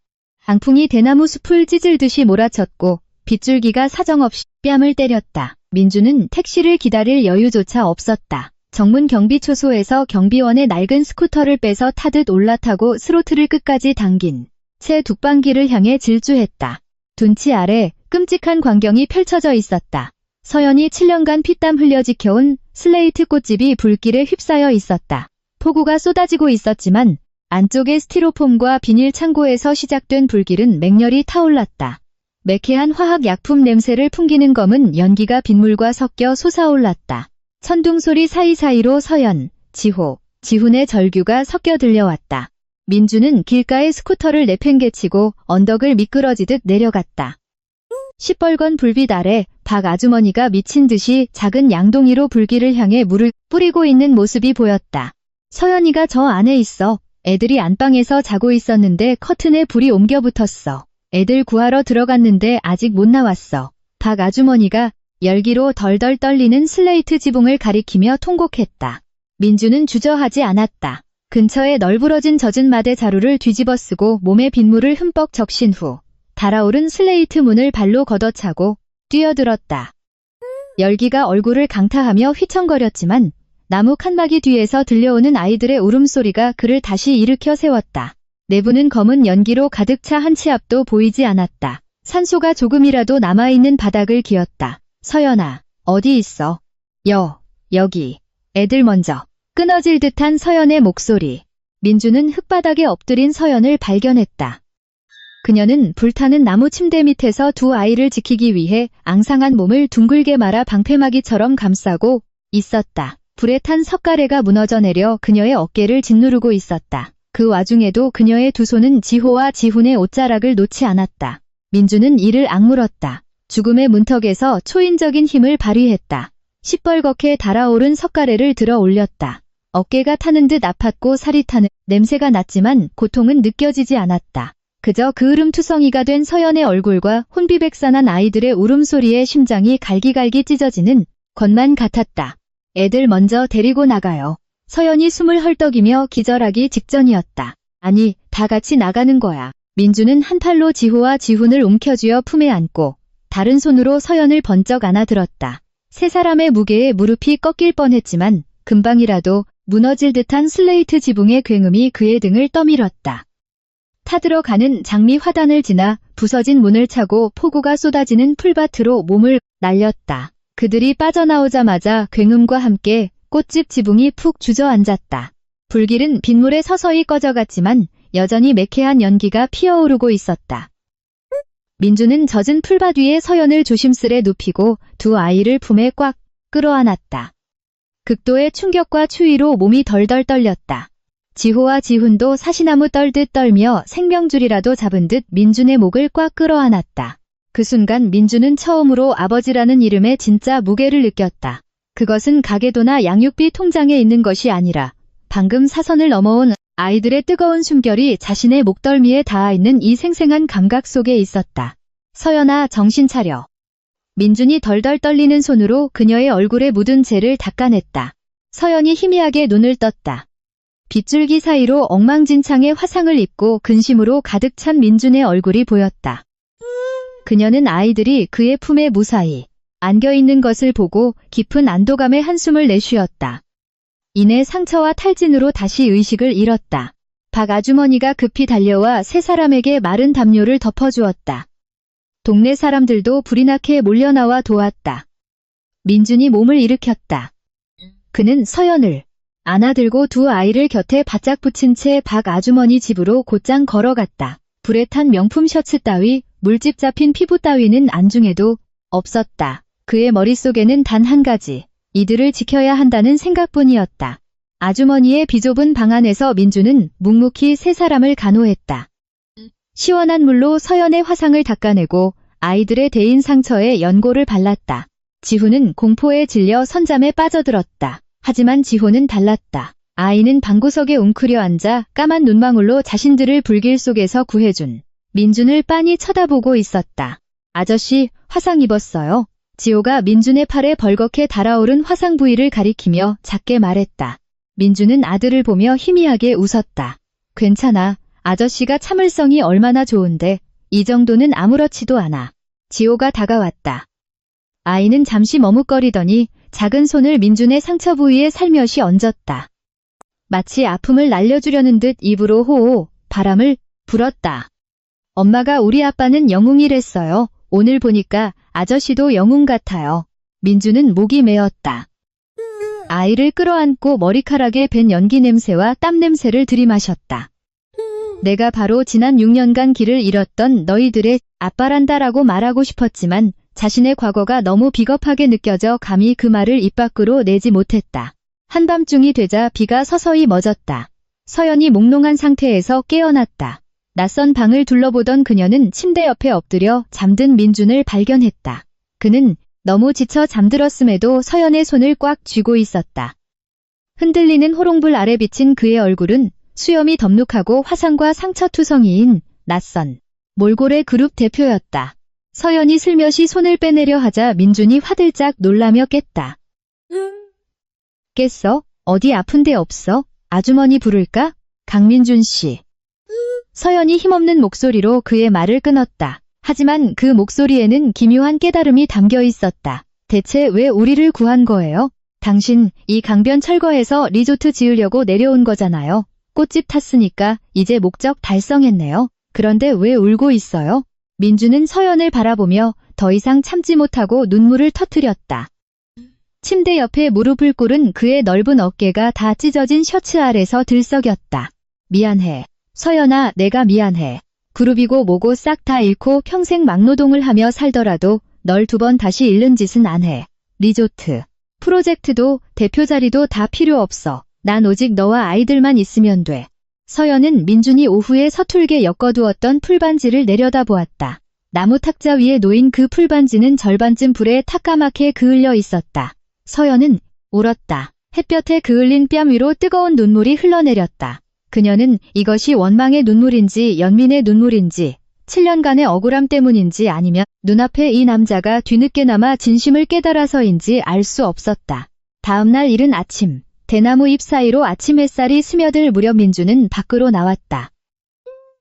강풍이 대나무 숲을 찢을듯이 몰아쳤고 빗줄기가 사정없이 뺨을 때렸다. 민준은 택시를 기다릴 여유조차 없었다. 정문 경비초소에서 경비원의 낡은 스쿠터를 빼서 타듯 올라타고 스로틀을 끝까지 당긴 채 둑방길을 향해 질주했다. 둔치 아래 끔찍한 광경이 펼쳐져 있었다. 서연이 7년간 피땀 흘려 지켜온 슬레이트 꽃집이 불길에 휩싸여 있었다. 폭우가 쏟아지고 있었지만 안쪽의 스티로폼과 비닐 창고에서 시작된 불길은 맹렬히 타올랐다. 매캐한 화학 약품 냄새를 풍기는 검은 연기가 빗물과 섞여 솟아올랐다. 천둥소리 사이사이로 서연, 지호, 지훈의 절규가 섞여 들려왔다. 민주는 길가에 스쿠터를 내팽개치고 언덕을 미끄러지듯 내려갔다. 시뻘건 불빛 아래 박 아주머니가 미친 듯이 작은 양동이로 불길을 향해 물을 뿌리고 있는 모습이 보였다. 서연이가 저 안에 있어. 애들이 안방에서 자고 있었는데 커튼에 불이 옮겨 붙었어. 애들 구하러 들어갔는데 아직 못 나왔어. 박 아주머니가 열기로 덜덜 떨리는 슬레이트 지붕을 가리키며 통곡했다. 민주는 주저하지 않았다. 근처에 널브러진 젖은 마대 자루를 뒤집어 쓰고 몸에 빗물을 흠뻑 적신 후 달아오른 슬레이트 문을 발로 걷어차고 뛰어들었다. 열기가 얼굴을 강타하며 휘청거렸지만 나무 칸막이 뒤에서 들려오는 아이들의 울음소리가 그를 다시 일으켜 세웠다. 내부는 검은 연기로 가득 차 한 치 앞도 보이지 않았다. 산소가 조금이라도 남아있는 바닥을 기었다. 서연아, 어디 있어? 여기. 애들 먼저. 끊어질 듯한 서연의 목소리. 민주는 흙바닥에 엎드린 서연을 발견했다. 그녀는 불타는 나무 침대 밑에서 두 아이를 지키기 위해 앙상한 몸을 둥글게 말아 방패막이처럼 감싸고 있었다. 불에 탄 석가래가 무너져 내려 그녀의 어깨를 짓누르고 있었다. 그 와중에도 그녀의 두 손은 지호와 지훈의 옷자락을 놓지 않았다. 민주는 이를 악물었다. 죽음의 문턱에서 초인적인 힘을 발휘했다. 시뻘겋게 달아오른 석가래를 들어 올렸다. 어깨가 타는 듯 아팠고 살이 타는 냄새가 났지만 고통은 느껴지지 않았다. 그저 그을음투성이가 된 서연의 얼굴과 혼비백산한 아이들의 울음소리에 심장이 갈기갈기 찢어지는 것만 같았다. 애들 먼저 데리고 나가요. 서연이 숨을 헐떡이며 기절하기 직전이었다. 아니, 다 같이 나가는 거야. 민주는 한 팔로 지호와 지훈을 움켜쥐어 품에 안고 다른 손으로 서연을 번쩍 안아들었다. 세 사람의 무게에 무릎이 꺾일 뻔했지만 금방이라도 무너질 듯한 슬레이트 지붕의 굉음이 그의 등을 떠밀었다. 타들어가는 장미 화단을 지나 부서진 문을 차고 폭우가 쏟아지는 풀밭으로 몸을 날렸다. 그들이 빠져나오자마자 굉음과 함께 꽃집 지붕이 푹 주저앉았다. 불길은 빗물에 서서히 꺼져갔지만 여전히 매캐한 연기가 피어오르고 있었다. 민주는 젖은 풀밭 위에 서연을 조심스레 눕히고 두 아이를 품에 꽉 끌어안았다. 극도의 충격과 추위로 몸이 덜덜 떨렸다. 지호와 지훈도 사시나무 떨듯 떨며 생명줄이라도 잡은 듯 민준의 목을 꽉 끌어안았다. 그 순간 민준은 처음으로 아버지라는 이름의 진짜 무게를 느꼈다. 그것은 가계도나 양육비 통장에 있는 것이 아니라 방금 사선을 넘어온 아이들의 뜨거운 숨결이 자신의 목덜미에 닿아있는 이 생생한 감각 속에 있었다. 서연아, 정신 차려. 민준이 덜덜 떨리는 손으로 그녀의 얼굴에 묻은 재를 닦아냈다. 서연이 희미하게 눈을 떴다. 빗줄기 사이로 엉망진창의 화상을 입고 근심으로 가득 찬 민준의 얼굴이 보였다. 그녀는 아이들이 그의 품에 무사히 안겨있는 것을 보고 깊은 안도감의 한숨을 내쉬었다. 이내 상처와 탈진으로 다시 의식을 잃었다. 박 아주머니가 급히 달려와 세 사람에게 마른 담요를 덮어주었다. 동네 사람들도 불이 나게 몰려나와 도왔다. 민준이 몸을 일으켰다. 그는 서연을 안아들고 두 아이를 곁에 바짝 붙인 채 박 아주머니 집으로 곧장 걸어갔다. 불에 탄 명품 셔츠 따위, 물집 잡힌 피부 따위는 안중에도 없었다. 그의 머릿속에는 단 한 가지, 이들을 지켜야 한다는 생각뿐이었다. 아주머니의 비좁은 방 안에서 민주는 묵묵히 세 사람을 간호했다. 시원한 물로 서연의 화상을 닦아내고 아이들의 대인 상처에 연고를 발랐다. 지호는 공포에 질려 선잠에 빠져들었다. 하지만 지호는 달랐다. 아이는 방구석에 웅크려 앉아 까만 눈망울로 자신들을 불길 속에서 구해준 민준을 빤히 쳐다보고 있었다. 아저씨, 화상 입었어요. 지호가 민준의 팔에 벌겋게 달아오른 화상 부위를 가리키며 작게 말했다. 민준은 아들을 보며 희미하게 웃었다. 괜찮아. 아저씨가 참을성이 얼마나 좋은데 이 정도는 아무렇지도 않아. 지호가 다가왔다. 아이는 잠시 머뭇거리더니 작은 손을 민준의 상처 부위에 살며시 얹었다. 마치 아픔을 날려주려는 듯 입으로 호호 바람을 불었다. 엄마가 우리 아빠는 영웅이랬어요. 오늘 보니까 아저씨도 영웅 같아요. 민준은 목이 메었다. 아이를 끌어안고 머리카락에 밴 연기 냄새와 땀 냄새를 들이마셨다. 내가 바로 지난 6년간 길을 잃었던 너희들의 아빠란다라고 말하고 싶었지만 자신의 과거가 너무 비겁하게 느껴져 감히 그 말을 입 밖으로 내지 못했다. 한밤중이 되자 비가 서서히 멎었다. 서연이 몽롱한 상태에서 깨어났다. 낯선 방을 둘러보던 그녀는 침대 옆에 엎드려 잠든 민준을 발견했다. 그는 너무 지쳐 잠들었음에도 서연의 손을 꽉 쥐고 있었다. 흔들리는 호롱불 아래 비친 그의 얼굴은 수염이 덥룩하고 화상과 상처투성이인 낯선 몰골의 그룹 대표였다. 서연이 슬며시 손을 빼내려 하자 민준이 화들짝 놀라며 깼다. 깼어? 어디 아픈 데 없어? 아주머니 부를까? 강민준 씨. 서연이 힘없는 목소리로 그의 말을 끊었다. 하지만 그 목소리에는 기묘한 깨달음이 담겨 있었다. 대체 왜 우리를 구한 거예요? 당신 이 강변 철거해서 리조트 지으려고 내려온 거잖아요. 꽃집 탔으니까 이제 목적 달성했네요. 그런데 왜 울고 있어요? 민주는 서연을 바라보며 더 이상 참지 못하고 눈물을 터뜨렸다. 침대 옆에 무릎을 꿇은 그의 넓은 어깨가 다 찢어진 셔츠 아래서 들썩였다. 미안해. 서연아, 내가 미안해. 그룹이고 뭐고 싹 다 잃고 평생 막노동을 하며 살더라도 널 2번 다시 잃는 짓은 안 해. 리조트, 프로젝트도 대표 자리도 다 필요 없어. 난 오직 너와 아이들만 있으면 돼. 서연은 민준이 오후에 서툴게 엮어두었던 풀반지를 내려다보았다. 나무 탁자 위에 놓인 그 풀반지는 절반쯤 불에 탁까맣게 그을려 있었다. 서연은 울었다. 햇볕에 그을린 뺨 위로 뜨거운 눈물이 흘러내렸다. 그녀는 이것이 원망의 눈물인지 연민의 눈물인지 7년간의 억울함 때문인지 아니면 눈앞에 이 남자가 뒤늦게나마 진심을 깨달아서인지 알 수 없었다. 다음날 이른 아침, 대나무 잎 사이로 아침 햇살이 스며들 무렵 민주는 밖으로 나왔다.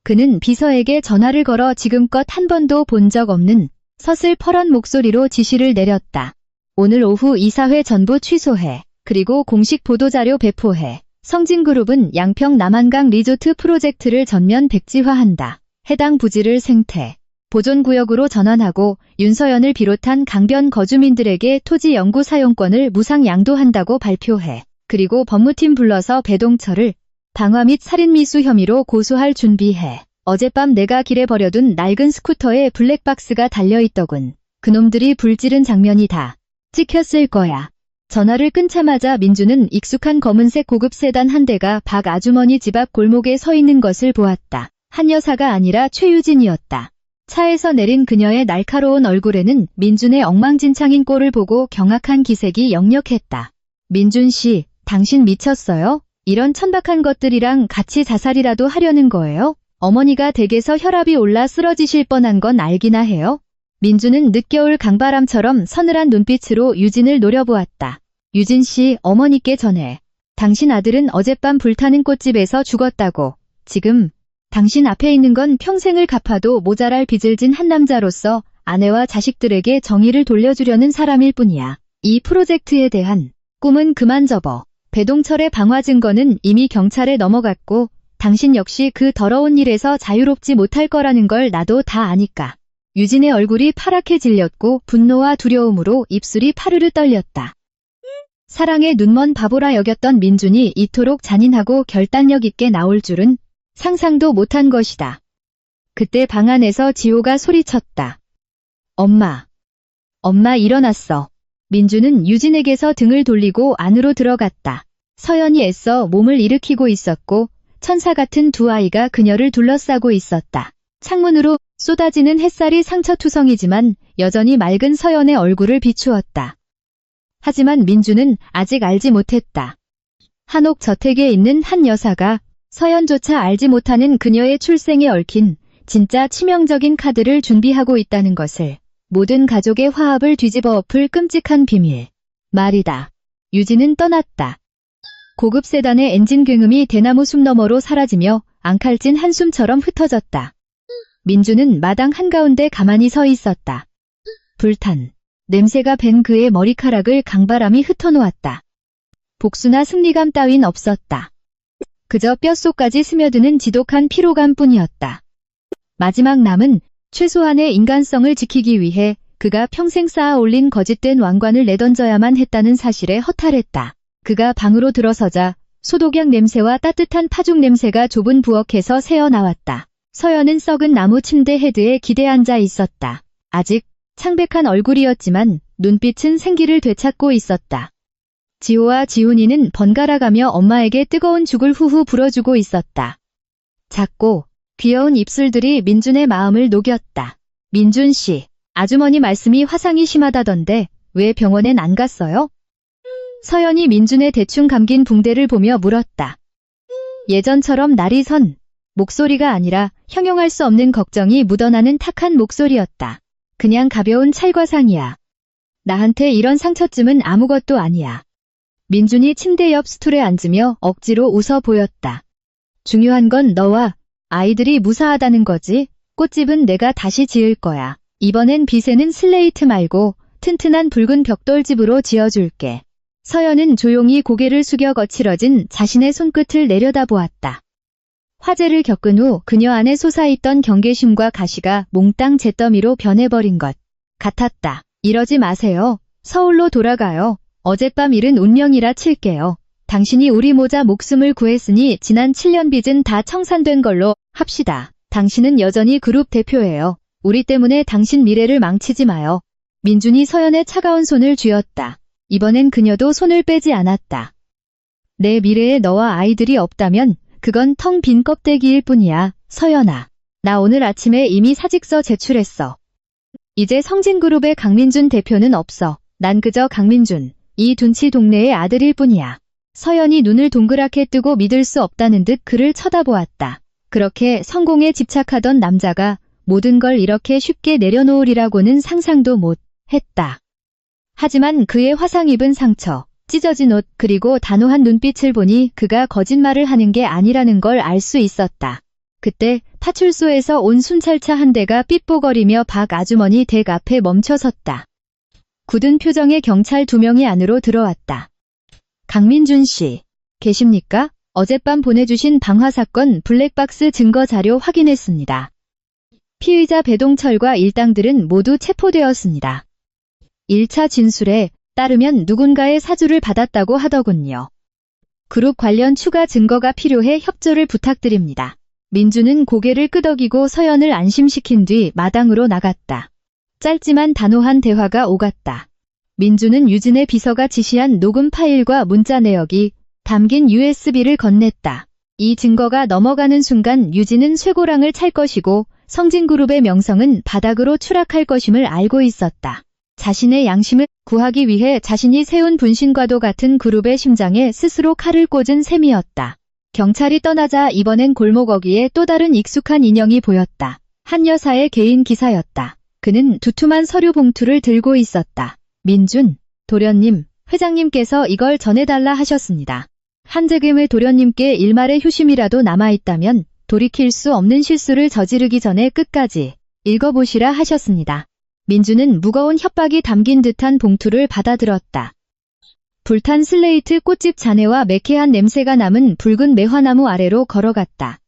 그는 비서에게 전화를 걸어 지금껏 한 번도 본 적 없는 서슬퍼런 목소리로 지시를 내렸다. 오늘 오후 이사회 전부 취소해. 그리고 공식 보도자료 배포해. 성진그룹은 양평 남한강 리조트 프로젝트를 전면 백지화한다. 해당 부지를 생태 보존구역으로 전환하고 윤서연을 비롯한 강변 거주민들에게 토지 영구 사용권을 무상 양도한다고 발표해. 그리고 법무팀 불러서 배동철을 방화 및 살인미수 혐의로 고소할 준비해. 어젯밤 내가 길에 버려둔 낡은 스쿠터에 블랙박스가 달려있더군. 그놈들이 불지른 장면이 다 찍혔을 거야. 전화를 끊자마자 민주는 익숙한 검은색 고급 세단 한 대가 박 아주머니 집 앞 골목에 서 있는 것을 보았다. 한 여사가 아니라 최유진이었다. 차에서 내린 그녀의 날카로운 얼굴에는 민준의 엉망진창인 꼴을 보고 경악한 기색이 역력했다. 민준 씨, 당신 미쳤어요? 이런 천박한 것들이랑 같이 자살이라도 하려는 거예요? 어머니가 댁에서 혈압이 올라 쓰러지실 뻔한 건 알기나 해요? 민준은 늦겨울 강바람처럼 서늘한 눈빛으로 유진을 노려보았다. 유진 씨, 어머니께 전해. 당신 아들은 어젯밤 불타는 꽃집에서 죽었다고. 지금 당신 앞에 있는 건 평생을 갚아도 모자랄 빚을 진 한 남자로서 아내와 자식들에게 정의를 돌려주려는 사람일 뿐이야. 이 프로젝트에 대한 꿈은 그만 접어. 배동철의 방화 증거는 이미 경찰에 넘어갔고 당신 역시 그 더러운 일에서 자유롭지 못할 거라는 걸 나도 다 아니까. 유진의 얼굴이 파랗게 질렸고 분노와 두려움으로 입술이 파르르 떨렸다. 사랑에 눈먼 바보라 여겼던 민준이 이토록 잔인하고 결단력 있게 나올 줄은 상상도 못한 것이다. 그때 방 안에서 지호가 소리쳤다. 엄마. 엄마 일어났어. 민준은 유진에게서 등을 돌리고 안으로 들어갔다. 서연이 애써 몸을 일으키고 있었고 천사 같은 두 아이가 그녀를 둘러싸고 있었다. 창문으로 쏟아지는 햇살이 상처투성이지만 여전히 맑은 서연의 얼굴을 비추었다. 하지만 민주는 아직 알지 못했다. 한옥 저택에 있는 한 여사가 서연조차 알지 못하는 그녀의 출생에 얽힌 진짜 치명적인 카드를 준비하고 있다는 것을. 모든 가족의 화합을 뒤집어 엎을 끔찍한 비밀. 말이다. 유진은 떠났다. 고급 세단의 엔진 굉음이 대나무 숲 너머로 사라지며 앙칼진 한숨처럼 흩어졌다. 민주는 마당 한가운데 가만히 서 있었다. 불탄 냄새가 밴 그의 머리카락을 강바람이 흩어놓았다. 복수나 승리감 따윈 없었다. 그저 뼛속까지 스며드는 지독한 피로감뿐이었다. 마지막 남은 최소한의 인간성을 지키기 위해 그가 평생 쌓아 올린 거짓된 왕관을 내던져야만 했다는 사실에 허탈했다. 그가 방으로 들어서자 소독약 냄새와 따뜻한 파죽 냄새가 좁은 부엌에서 새어나왔다. 서연은 썩은 나무 침대 헤드에 기대 앉아 있었다. 아직 창백한 얼굴이었지만 눈빛은 생기를 되찾고 있었다. 지호와 지훈이는 번갈아가며 엄마에게 뜨거운 죽을 후후 불어주고 있었다. 작고 귀여운 입술들이 민준의 마음을 녹였다. 민준 씨, 아주머니 말씀이 화상이 심하다던데 왜 병원엔 안 갔어요? 서연이 민준의 대충 감긴 붕대를 보며 물었다. 예전처럼 날이 선 목소리가 아니라 형용할 수 없는 걱정이 묻어나는 탁한 목소리였다. 그냥 가벼운 찰과상이야. 나한테 이런 상처쯤은 아무것도 아니야. 민준이 침대 옆 스툴에 앉으며 억지로 웃어 보였다. 중요한 건 너와 아이들이 무사하다는 거지. 꽃집은 내가 다시 지을 거야. 이번엔 빗에는 슬레이트 말고 튼튼한 붉은 벽돌집으로 지어줄게. 서연은 조용히 고개를 숙여 거칠어진 자신의 손끝을 내려다보았다. 화재를 겪은 후 그녀 안에 솟아있던 경계심과 가시가 몽땅 잿더미로 변해버린 것 같았다. 이러지 마세요. 서울로 돌아가요. 어젯밤 일은 운명이라 칠게요. 당신이 우리 모자 목숨을 구했으니 지난 7년 빚은 다 청산된 걸로 합시다. 당신은 여전히 그룹 대표예요. 우리 때문에 당신 미래를 망치지 마요. 민준이 서연의 차가운 손을 쥐었다. 이번엔 그녀도 손을 빼지 않았다. 내 미래에 너와 아이들이 없다면 그건 텅 빈 껍데기일 뿐이야. 서연아. 나 오늘 아침에 이미 사직서 제출했어. 이제 성진그룹의 강민준 대표는 없어. 난 그저 강민준, 이 둔치 동네의 아들일 뿐이야. 서연이 눈을 동그랗게 뜨고 믿을 수 없다는 듯 그를 쳐다보았다. 그렇게 성공에 집착하던 남자가 모든 걸 이렇게 쉽게 내려놓으리라고는 상상도 못 했다. 하지만 그의 화상 입은 상처, 찢어진 옷, 그리고 단호한 눈빛을 보니 그가 거짓말을 하는 게 아니라는 걸 알 수 있었다. 그때 파출소에서 온 순찰차 한 대가 삐뽀거리며 박 아주머니 댁 앞에 멈춰섰다. 굳은 표정의 경찰 2명이 안으로 들어왔다. 강민준 씨, 계십니까? 어젯밤 보내주신 방화사건 블랙박스 증거 자료 확인했습니다. 피의자 배동철과 일당들은 모두 체포되었습니다. 1차 진술에 따르면 누군가의 사주를 받았다고 하더군요. 그룹 관련 추가 증거가 필요해 협조를 부탁드립니다. 민주는 고개를 끄덕이고 서연을 안심시킨 뒤 마당으로 나갔다. 짧지만 단호한 대화가 오갔다. 민주는 유진의 비서가 지시한 녹음 파일과 문자 내역이 담긴 USB를 건넸다. 이 증거가 넘어가는 순간 유진은 쇠고랑을 찰 것이고 성진그룹의 명성은 바닥으로 추락할 것임을 알고 있었다. 자신의 양심을 구하기 위해 자신이 세운 분신과도 같은 그룹의 심장에 스스로 칼을 꽂은 셈이었다. 경찰이 떠나자 이번엔 골목 어귀에 또 다른 익숙한 인형이 보였다. 한 여사의 개인 기사였다. 그는 두툼한 서류 봉투를 들고 있었다. 민준, 도련님, 회장님께서 이걸 전해달라 하셨습니다. 한재금의 도련님께 일말의 효심이라도 남아있다면 돌이킬 수 없는 실수를 저지르기 전에 끝까지 읽어보시라 하셨습니다. 민주는 무거운 협박이 담긴 듯한 봉투를 받아들었다. 불탄 슬레이트 꽃집 잔해와 매캐한 냄새가 남은 붉은 매화나무 아래로 걸어갔다.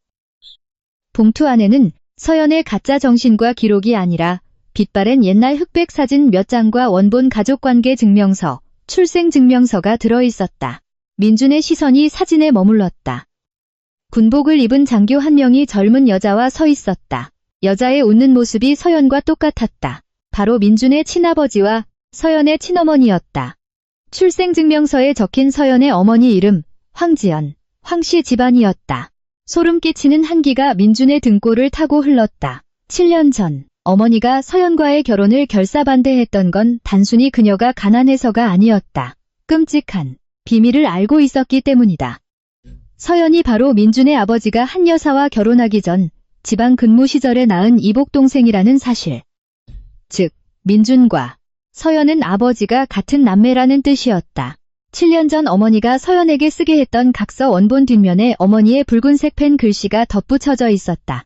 봉투 안에는 서연의 가짜 정신과 기록이 아니라 빛바랜 옛날 흑백 사진 몇 장과 원본 가족관계 증명서, 출생 증명서가 들어있었다. 민준의 시선이 사진에 머물렀다. 군복을 입은 장교 한 명이 젊은 여자와 서 있었다. 여자의 웃는 모습이 서연과 똑같았다. 바로 민준의 친아버지와 서연의 친어머니였다. 출생증명서에 적힌 서연의 어머니 이름 황지연, 황씨 집안이었다. 소름 끼치는 한기가 민준의 등골을 타고 흘렀다. 7년 전 어머니가 서연과의 결혼을 결사반대했던 건 단순히 그녀가 가난해서가 아니었다. 끔찍한 비밀을 알고 있었기 때문이다. 서연이 바로 민준의 아버지가 한 여사와 결혼하기 전 지방 근무 시절에 낳은 이복동생이라는 사실. 즉, 민준과 서연은 아버지가 같은 남매라는 뜻이었다. 7년 전 어머니가 서연에게 쓰게 했던 각서 원본 뒷면에 어머니의 붉은색 펜 글씨가 덧붙여져 있었다.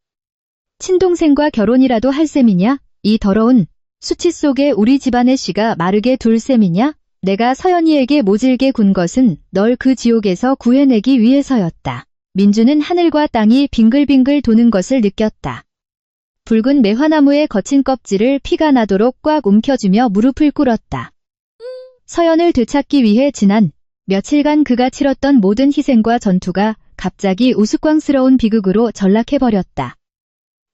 친동생과 결혼이라도 할 셈이냐? 이 더러운 수치 속에 우리 집안의 씨가 마르게 둘 셈이냐? 내가 서연이에게 모질게 군 것은 널 그 지옥에서 구해내기 위해서였다. 민주는 하늘과 땅이 빙글빙글 도는 것을 느꼈다. 붉은 매화나무의 거친 껍질을 피가 나도록 꽉 움켜쥐며 무릎을 꿇었다. 서연을 되찾기 위해 지난 며칠간 그가 치렀던 모든 희생과 전투가 갑자기 우스꽝스러운 비극으로 전락해버렸다.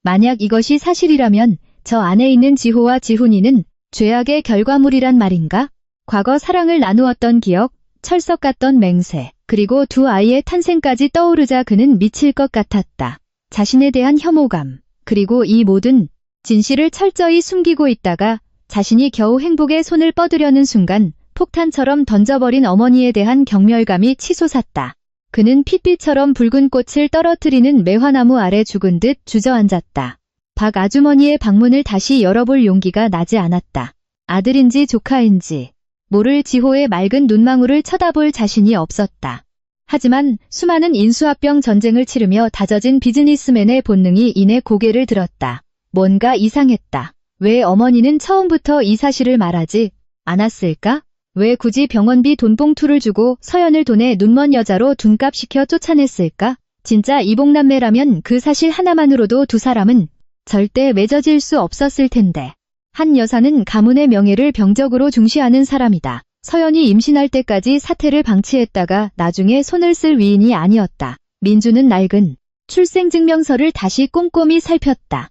만약 이것이 사실이라면 저 안에 있는 지호와 지훈이는 죄악의 결과물이란 말인가? 과거 사랑을 나누었던 기억, 철석 같던 맹세, 그리고 두 아이의 탄생까지 떠오르자 그는 미칠 것 같았다. 자신에 대한 혐오감, 그리고 이 모든 진실을 철저히 숨기고 있다가 자신이 겨우 행복의 손을 뻗으려는 순간 폭탄처럼 던져버린 어머니에 대한 경멸감이 치솟았다. 그는 핏빛처럼 붉은 꽃을 떨어뜨리는 매화나무 아래 죽은 듯 주저앉았다. 박 아주머니의 방문을 다시 열어볼 용기가 나지 않았다. 아들인지 조카인지 모를 지호의 맑은 눈망울을 쳐다볼 자신이 없었다. 하지만 수많은 인수합병 전쟁을 치르며 다져진 비즈니스맨의 본능이 이내 고개를 들었다. 뭔가 이상했다. 왜 어머니는 처음부터 이 사실을 말하지 않았을까? 왜 굳이 병원비 돈봉투를 주고 서연을 돈에 눈먼 여자로 둔갑시켜 쫓아냈을까? 진짜 이복남매라면 그 사실 하나만으로도 두 사람은 절대 맺어질 수 없었을 텐데. 한 여사는 가문의 명예를 병적으로 중시하는 사람이다. 서연이 임신할 때까지 사태를 방치했다가 나중에 손을 쓸 위인이 아니었다. 민주는 낡은 출생증명서를 다시 꼼꼼히 살폈다.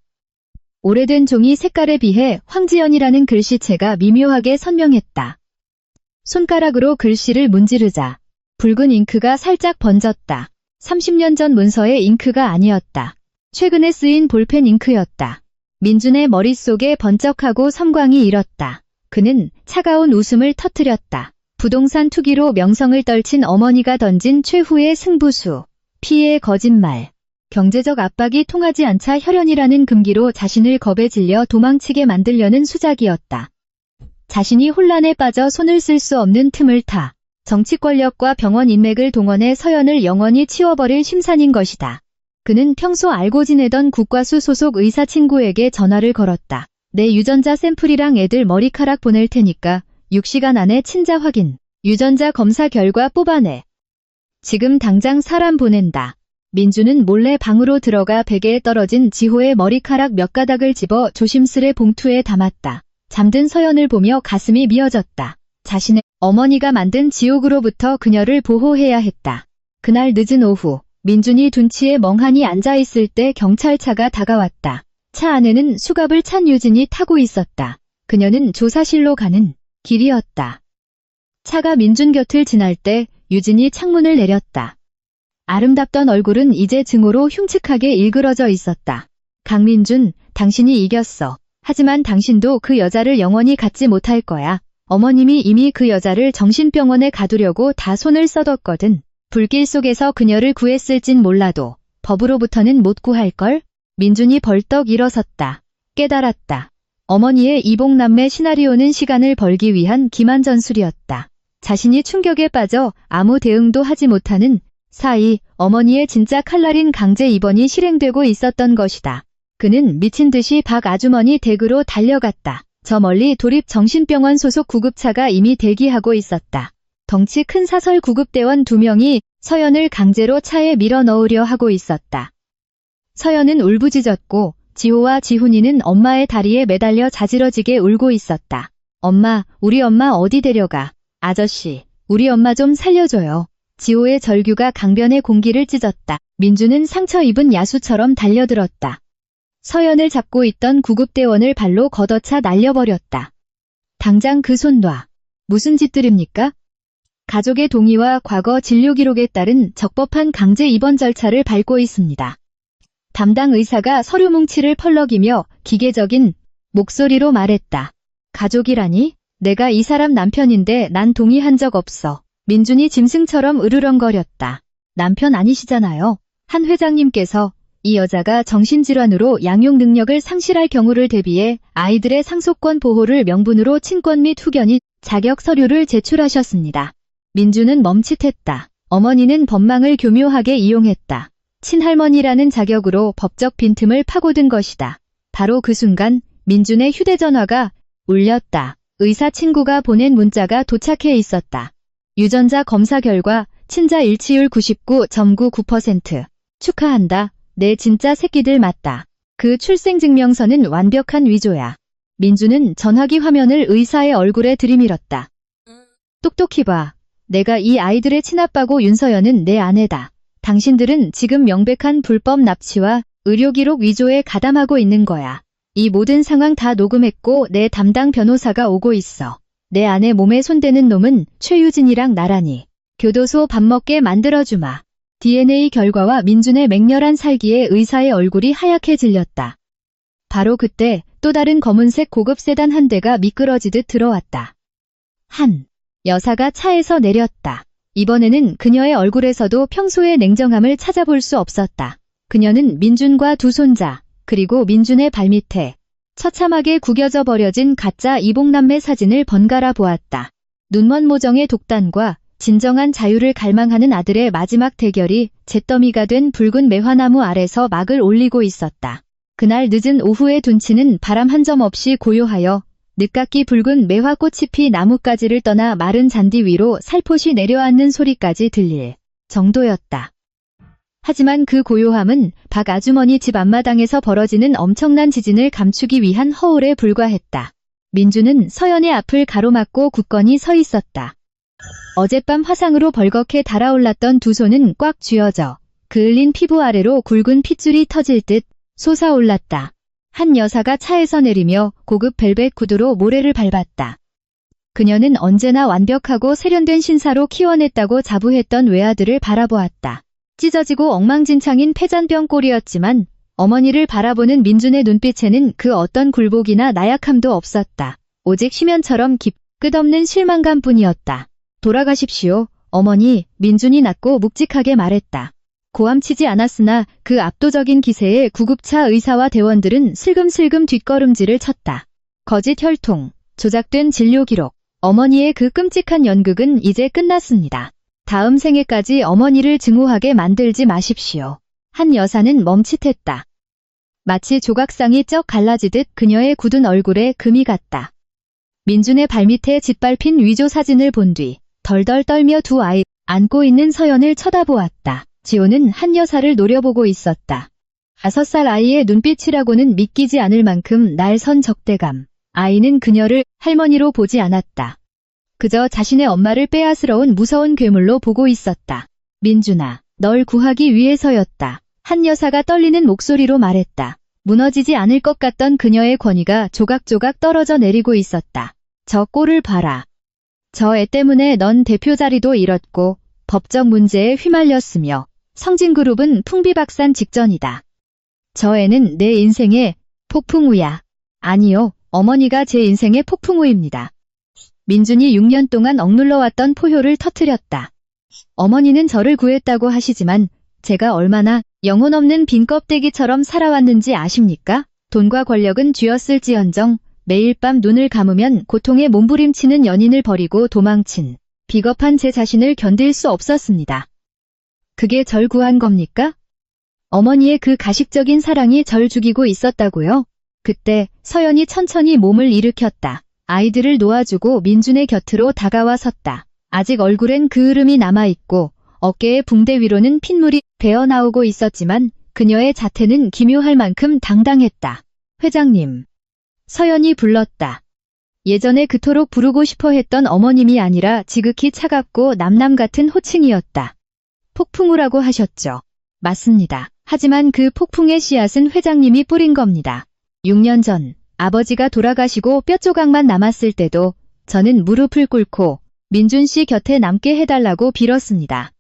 오래된 종이 색깔에 비해 황지연이라는 글씨체가 미묘하게 선명했다. 손가락으로 글씨를 문지르자 붉은 잉크가 살짝 번졌다. 30년 전 문서의 잉크가 아니었다. 최근에 쓰인 볼펜 잉크였다. 민준의 머릿속에 번쩍하고 섬광이 일었다. 그는 차가운 웃음을 터뜨렸다. 부동산 투기로 명성을 떨친 어머니가 던진 최후의 승부수, 피해 거짓말, 경제적 압박이 통하지 않자 혈연이라는 금기로 자신을 겁에 질려 도망치게 만들려는 수작이었다. 자신이 혼란에 빠져 손을 쓸 수 없는 틈을 타 정치 권력과 병원 인맥을 동원해 서연을 영원히 치워버릴 심산인 것이다. 그는 평소 알고 지내던 국과수 소속 의사 친구에게 전화를 걸었다. 내 유전자 샘플이랑 애들 머리카락 보낼 테니까 6시간 안에 친자 확인. 유전자 검사 결과 뽑아내. 지금 당장 사람 보낸다. 민주는 몰래 방으로 들어가 베개에 떨어진 지호의 머리카락 몇 가닥을 집어 조심스레 봉투에 담았다. 잠든 서연을 보며 가슴이 미어졌다. 자신의 어머니가 만든 지옥으로부터 그녀를 보호해야 했다. 그날 늦은 오후, 민준이 둔치에 멍하니 앉아있을 때 경찰차가 다가왔다. 차 안에는 수갑을 찬 유진이 타고 있었다. 그녀는 조사실로 가는 길이었다. 차가 민준 곁을 지날 때 유진이 창문을 내렸다. 아름답던 얼굴은 이제 증오로 흉측하게 일그러져 있었다. 강민준, 당신이 이겼어. 하지만 당신도 그 여자를 영원히 갖지 못할 거야. 어머님이 이미 그 여자를 정신병원에 가두려고 다 손을 써뒀거든. 불길 속에서 그녀를 구했을진 몰라도 법으로부터는 못 구할걸? 민준이 벌떡 일어섰다. 깨달았다. 어머니의 이복남매 시나리오는 시간을 벌기 위한 기만전술이었다. 자신이 충격에 빠져 아무 대응도 하지 못하는 사이 어머니의 진짜 칼날인 강제 입원이 실행되고 있었던 것이다. 그는 미친 듯이 박 아주머니 댁으로 달려갔다. 저 멀리 도립정신병원 소속 구급차가 이미 대기하고 있었다. 덩치 큰 사설 구급대원 2명이 서연을 강제로 차에 밀어 넣으려 하고 있었다. 서연은 울부짖었고 지호와 지훈이는 엄마의 다리에 매달려 자지러지게 울고 있었다. 엄마, 우리 엄마 어디 데려가? 아저씨, 우리 엄마 좀 살려줘요. 지호의 절규가 강변의 공기를 찢었다. 민주는 상처 입은 야수처럼 달려들었다. 서연을 잡고 있던 구급대원을 발로 걷어차 날려버렸다. 당장 그 손 놔. 무슨 짓들입니까? 가족의 동의와 과거 진료 기록에 따른 적법한 강제 입원 절차를 밟고 있습니다. 담당 의사가 서류 뭉치를 펄럭이며 기계적인 목소리로 말했다. 가족이라니? 내가 이 사람 남편인데 난 동의한 적 없어. 민준이 짐승처럼 으르렁거렸다. 남편 아니시잖아요. 한 회장님께서 이 여자가 정신질환으로 양육 능력을 상실할 경우를 대비해 아이들의 상속권 보호를 명분으로 친권 및 후견인 자격 서류를 제출하셨습니다. 민주는 멈칫했다. 어머니는 법망을 교묘하게 이용했다. 친할머니라는 자격으로 법적 빈틈을 파고든 것이다. 바로 그 순간 민준의 휴대전화가 울렸다. 의사 친구가 보낸 문자가 도착해 있었다. 유전자 검사 결과 친자 일치율 99.99%. 축하한다. 내 진짜 새끼들 맞다. 그 출생증명서는 완벽한 위조야. 민주는 전화기 화면을 의사의 얼굴에 들이밀었다. 똑똑히 봐. 내가 이 아이들의 친아빠고 윤서연은 내 아내다. 당신들은 지금 명백한 불법 납치와 의료기록 위조에 가담하고 있는 거야. 이 모든 상황 다 녹음했고 내 담당 변호사가 오고 있어. 내 아내 몸에 손대는 놈은 최유진이랑 나란히 교도소 밥 먹게 만들어주마. DNA 결과와 민준의 맹렬한 살기에 의사의 얼굴이 하얗게 질렸다. 바로 그때 또 다른 검은색 고급 세단 한 대가 미끄러지듯 들어왔다. 한 여사가 차에서 내렸다. 이번에는 그녀의 얼굴에서도 평소의 냉정함을 찾아볼 수 없었다. 그녀는 민준과 두 손자, 그리고 민준의 발밑에 처참하게 구겨져 버려진 가짜 이복남매 사진을 번갈아 보았다. 눈먼 모정의 독단과 진정한 자유를 갈망하는 아들의 마지막 대결이 잿더미가 된 붉은 매화나무 아래서 막을 올리고 있었다. 그날 늦은 오후의 둔치는 바람 한 점 없이 고요하여 늦깎이 붉은 매화꽃이 피 나뭇가지를 떠나 마른 잔디 위로 살포시 내려앉는 소리까지 들릴 정도였다. 하지만 그 고요함은 박 아주머니 집 앞마당에서 벌어지는 엄청난 지진을 감추기 위한 허울에 불과했다. 민주는 서연의 앞을 가로막고 굳건히 서 있었다. 어젯밤 화상으로 벌겋게 달아올랐던 두 손은 꽉 쥐어져 그을린 피부 아래로 굵은 핏줄이 터질 듯 솟아올랐다. 한 여사가 차에서 내리며 고급 벨벳 구두로 모래를 밟았다. 그녀는 언제나 완벽하고 세련된 신사로 키워냈다고 자부했던 외아들을 바라보았다. 찢어지고 엉망진창인 패잔병 꼴이었지만 어머니를 바라보는 민준의 눈빛에는 그 어떤 굴복이나 나약함도 없었다. 오직 심연처럼 끝없는 실망감뿐이었다. 돌아가십시오, 어머니. 민준이 낮고 묵직하게 말했다. 고함치지 않았으나 그 압도적인 기세에 구급차 의사와 대원들은 슬금슬금 뒷걸음질을 쳤다. 거짓 혈통, 조작된 진료 기록, 어머니의 그 끔찍한 연극은 이제 끝났습니다. 다음 생에까지 어머니를 증오하게 만들지 마십시오. 한 여사는 멈칫했다. 마치 조각상이 쩍 갈라지듯 그녀의 굳은 얼굴에 금이 갔다. 민준의 발밑에 짓밟힌 위조 사진을 본 뒤 덜덜 떨며 두 아이 안고 있는 서연을 쳐다보았다. 지호는 한 여사를 노려보고 있었다. 5살 아이의 눈빛이라고는 믿기지 않을 만큼 날선 적대감. 아이는 그녀를 할머니로 보지 않았다. 그저 자신의 엄마를 빼앗으러온 무서운 괴물로 보고 있었다. 민준아, 널 구하기 위해서였다. 한 여사가 떨리는 목소리로 말했다. 무너지지 않을 것 같던 그녀의 권위가 조각조각 떨어져 내리고 있었다. 저 꼴을 봐라. 저 애 때문에 넌 대표 자리도 잃었고 법적 문제에 휘말렸으며 성진그룹은 풍비박산 직전이다. 저 애는 내 인생의 폭풍우야. 아니요, 어머니가 제 인생의 폭풍우입니다. 민준이 6년 동안 억눌러왔던 포효를 터뜨렸다. 어머니는 저를 구했다고 하시지만 제가 얼마나 영혼 없는 빈 껍데기처럼 살아왔는지 아십니까? 돈과 권력은 쥐었을지언정 매일 밤 눈을 감으면 고통에 몸부림치는 연인을 버리고 도망친 비겁한 제 자신을 견딜 수 없었습니다. 그게 절 구한 겁니까? 어머니의 그 가식적인 사랑이 절 죽이고 있었다고요? 그때 서연이 천천히 몸을 일으켰다. 아이들을 놓아주고 민준의 곁으로 다가와 섰다. 아직 얼굴엔 그을음이 남아있고 어깨의 붕대 위로는 핏물이 배어나오고 있었지만 그녀의 자태는 기묘할 만큼 당당했다. 회장님. 서연이 불렀다. 예전에 그토록 부르고 싶어 했던 어머님이 아니라 지극히 차갑고 남남 같은 호칭이었다. 폭풍우라고 하셨죠. 맞습니다. 하지만 그 폭풍의 씨앗은 회장님이 뿌린 겁니다. 6년 전 아버지가 돌아가시고 뼈조각만 남았을 때도 저는 무릎을 꿇고 민준 씨 곁에 남게 해달라고 빌었습니다.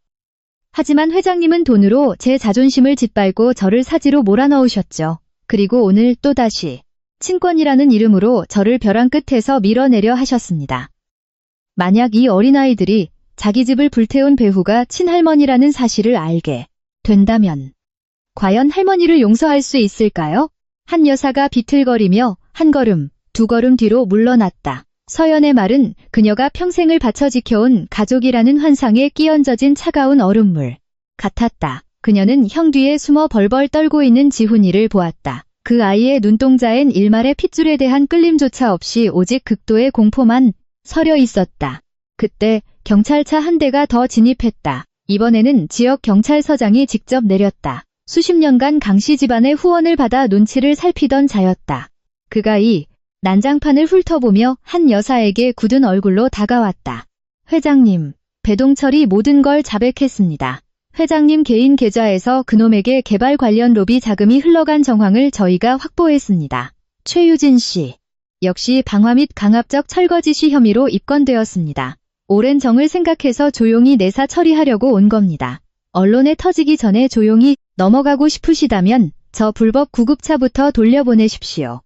하지만 회장님은 돈으로 제 자존심을 짓밟고 저를 사지로 몰아넣으셨죠. 그리고 오늘 또다시 친권이라는 이름으로 저를 벼랑 끝에서 밀어내려 하셨습니다. 만약 이 어린아이들이 자기 집을 불태운 배후가 친할머니라는 사실을 알게 된다면 과연 할머니를 용서할 수 있을까요? 한 여사가 비틀거리며 한 걸음, 두 걸음 뒤로 물러났다. 서연의 말은 그녀가 평생을 바쳐 지켜온 가족이라는 환상에 끼얹어진 차가운 얼음물 같았다. 그녀는 형 뒤에 숨어 벌벌 떨고 있는 지훈이를 보았다. 그 아이의 눈동자엔 일말의 핏줄에 대한 끌림조차 없이 오직 극도의 공포만 서려 있었다. 그때 경찰차 한 대가 더 진입했다. 이번에는 지역 경찰서장이 직접 내렸다. 수십 년간 강씨 집안의 후원을 받아 눈치를 살피던 자였다. 그가 이 난장판을 훑어보며 한 여사에게 굳은 얼굴로 다가왔다. 회장님, 배동철이 모든 걸 자백했습니다. 회장님 개인 계좌에서 그놈에게 개발 관련 로비 자금이 흘러간 정황을 저희가 확보했습니다. 최유진 씨, 역시 방화 및 강압적 철거 지시 혐의로 입건되었습니다. 오랜 정을 생각해서 조용히 내사 처리하려고 온 겁니다. 언론에 터지기 전에 조용히 넘어가고 싶으시다면 저 불법 구급차부터 돌려보내십시오.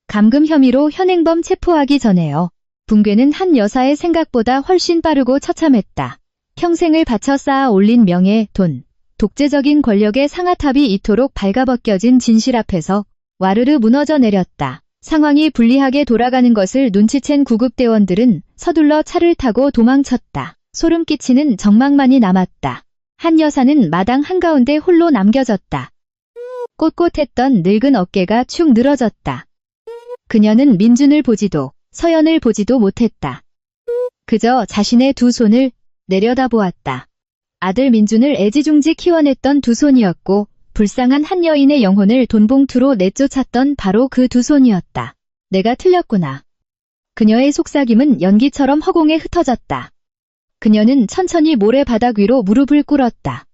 감금 혐의로 현행범 체포하기 전에요. 붕괴는 한 여사의 생각보다 훨씬 빠르고 처참했다. 평생을 바쳐 쌓아 올린 명예, 돈, 독재적인 권력의 상아탑이 이토록 발가벗겨진 진실 앞에서 와르르 무너져 내렸다. 상황이 불리하게 돌아가는 것을 눈치챈 구급대원들은 서둘러 차를 타고 도망쳤다. 소름 끼치는 정막만이 남았다. 한 여사는 마당 한가운데 홀로 남겨졌다. 꼿꼿했던 늙은 어깨가 축 늘어졌다. 그녀는 민준을 보지도 서연을 보지도 못했다. 그저 자신의 두 손을 내려다보았다. 아들 민준을 애지중지 키워냈던 두 손이었고 불쌍한 한 여인의 영혼을 돈봉투로 내쫓았던 바로 그 두 손이었다. 내가 틀렸구나. 그녀의 속삭임은 연기처럼 허공에 흩어졌다. 그녀는 천천히 모래바닥 위로 무릎을 꿇었다.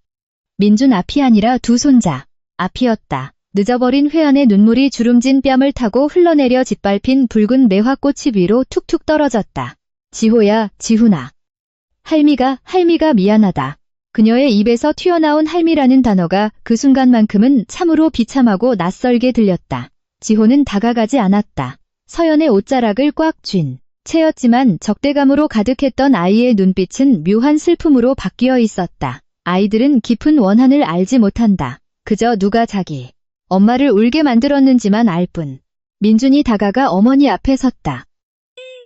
민준 앞이 아니라 두 손자 앞이었다. 늦어버린 회한의 눈물이 주름진 뺨을 타고 흘러내려 짓밟힌 붉은 매화꽃이 위로 툭툭 떨어졌다. 지호야, 지훈아. 할미가 미안하다. 그녀의 입에서 튀어나온 할미라는 단어가 그 순간만큼은 참으로 비참하고 낯설게 들렸다. 지호는 다가가지 않았다. 서연의 옷자락을 꽉 쥔 채였지만 적대감으로 가득했던 아이의 눈빛은 묘한 슬픔으로 바뀌어 있었다. 아이들은 깊은 원한을 알지 못한다. 그저 누가 자기 엄마를 울게 만들었는지만 알 뿐. 민준이 다가가 어머니 앞에 섰다.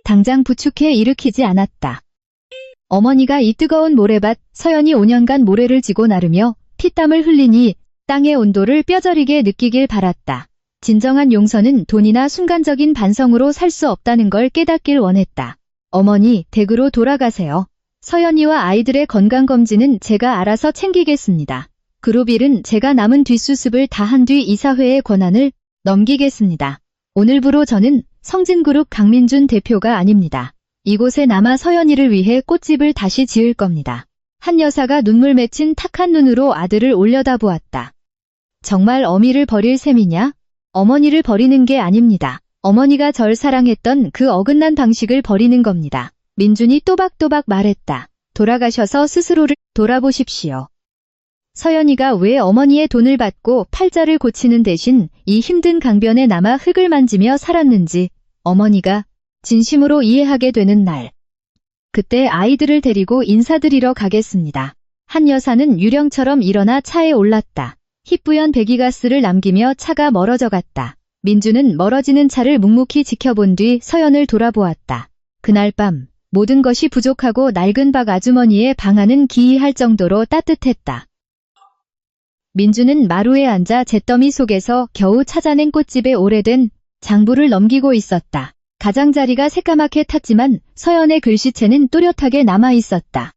당장 부축해 일으키지 않았다. 어머니가 이 뜨거운 모래밭, 서연이 5년간 모래를 지고 나르며 피땀을 흘리니 땅의 온도를 뼈저리게 느끼길 바랐다. 진정한 용서는 돈이나 순간적인 반성으로 살 수 없다는 걸 깨닫길 원했다. 어머니, 댁으로 돌아가세요. 서연이와 아이들의 건강검진은 제가 알아서 챙기겠습니다. 그룹 일은 제가 남은 뒷수습을 다 한 뒤 이사회의 권한을 넘기겠습니다. 오늘부로 저는 성진그룹 강민준 대표가 아닙니다. 이곳에 남아 서연이를 위해 꽃집을 다시 지을 겁니다. 한 여사가 눈물 맺힌 탁한 눈으로 아들을 올려다보았다. 정말 어미를 버릴 셈이냐? 어머니를 버리는 게 아닙니다. 어머니가 절 사랑했던 그 어긋난 방식을 버리는 겁니다. 민준이 또박또박 말했다. 돌아가셔서 스스로를 돌아보십시오. 서연이가 왜 어머니의 돈을 받고 팔자를 고치는 대신 이 힘든 강변에 남아 흙을 만지며 살았는지 어머니가 진심으로 이해하게 되는 날. 그때 아이들을 데리고 인사드리러 가겠습니다. 한 여사는 유령처럼 일어나 차에 올랐다. 희뿌연 배기가스를 남기며 차가 멀어져 갔다. 민주는 멀어지는 차를 묵묵히 지켜본 뒤 서연을 돌아보았다. 그날 밤 모든 것이 부족하고 낡은 박 아주머니의 방안은 기이할 정도로 따뜻했다. 민주는 마루에 앉아 잿더미 속에서 겨우 찾아낸 꽃집의 오래된 장부를 넘기고 있었다. 가장자리가 새까맣게 탔지만 서연의 글씨체는 또렷하게 남아있었다.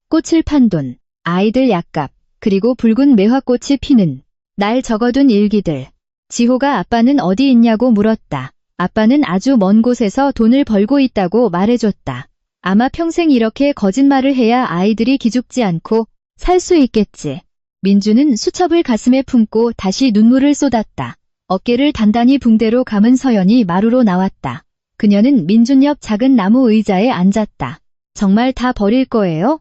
꽃을 판 돈, 아이들 약값, 그리고 붉은 매화꽃이 피는 날 적어둔 일기들. 지호가 아빠는 어디 있냐고 물었다. 아빠는 아주 먼 곳에서 돈을 벌고 있다고 말해줬다. 아마 평생 이렇게 거짓말을 해야 아이들이 기죽지 않고 살 수 있겠지. 민주는 수첩을 가슴에 품고 다시 눈물을 쏟았다. 어깨를 단단히 붕대로 감은 서연이 마루로 나왔다. 그녀는 민준 옆 작은 나무 의자에 앉았다. 정말 다 버릴 거예요?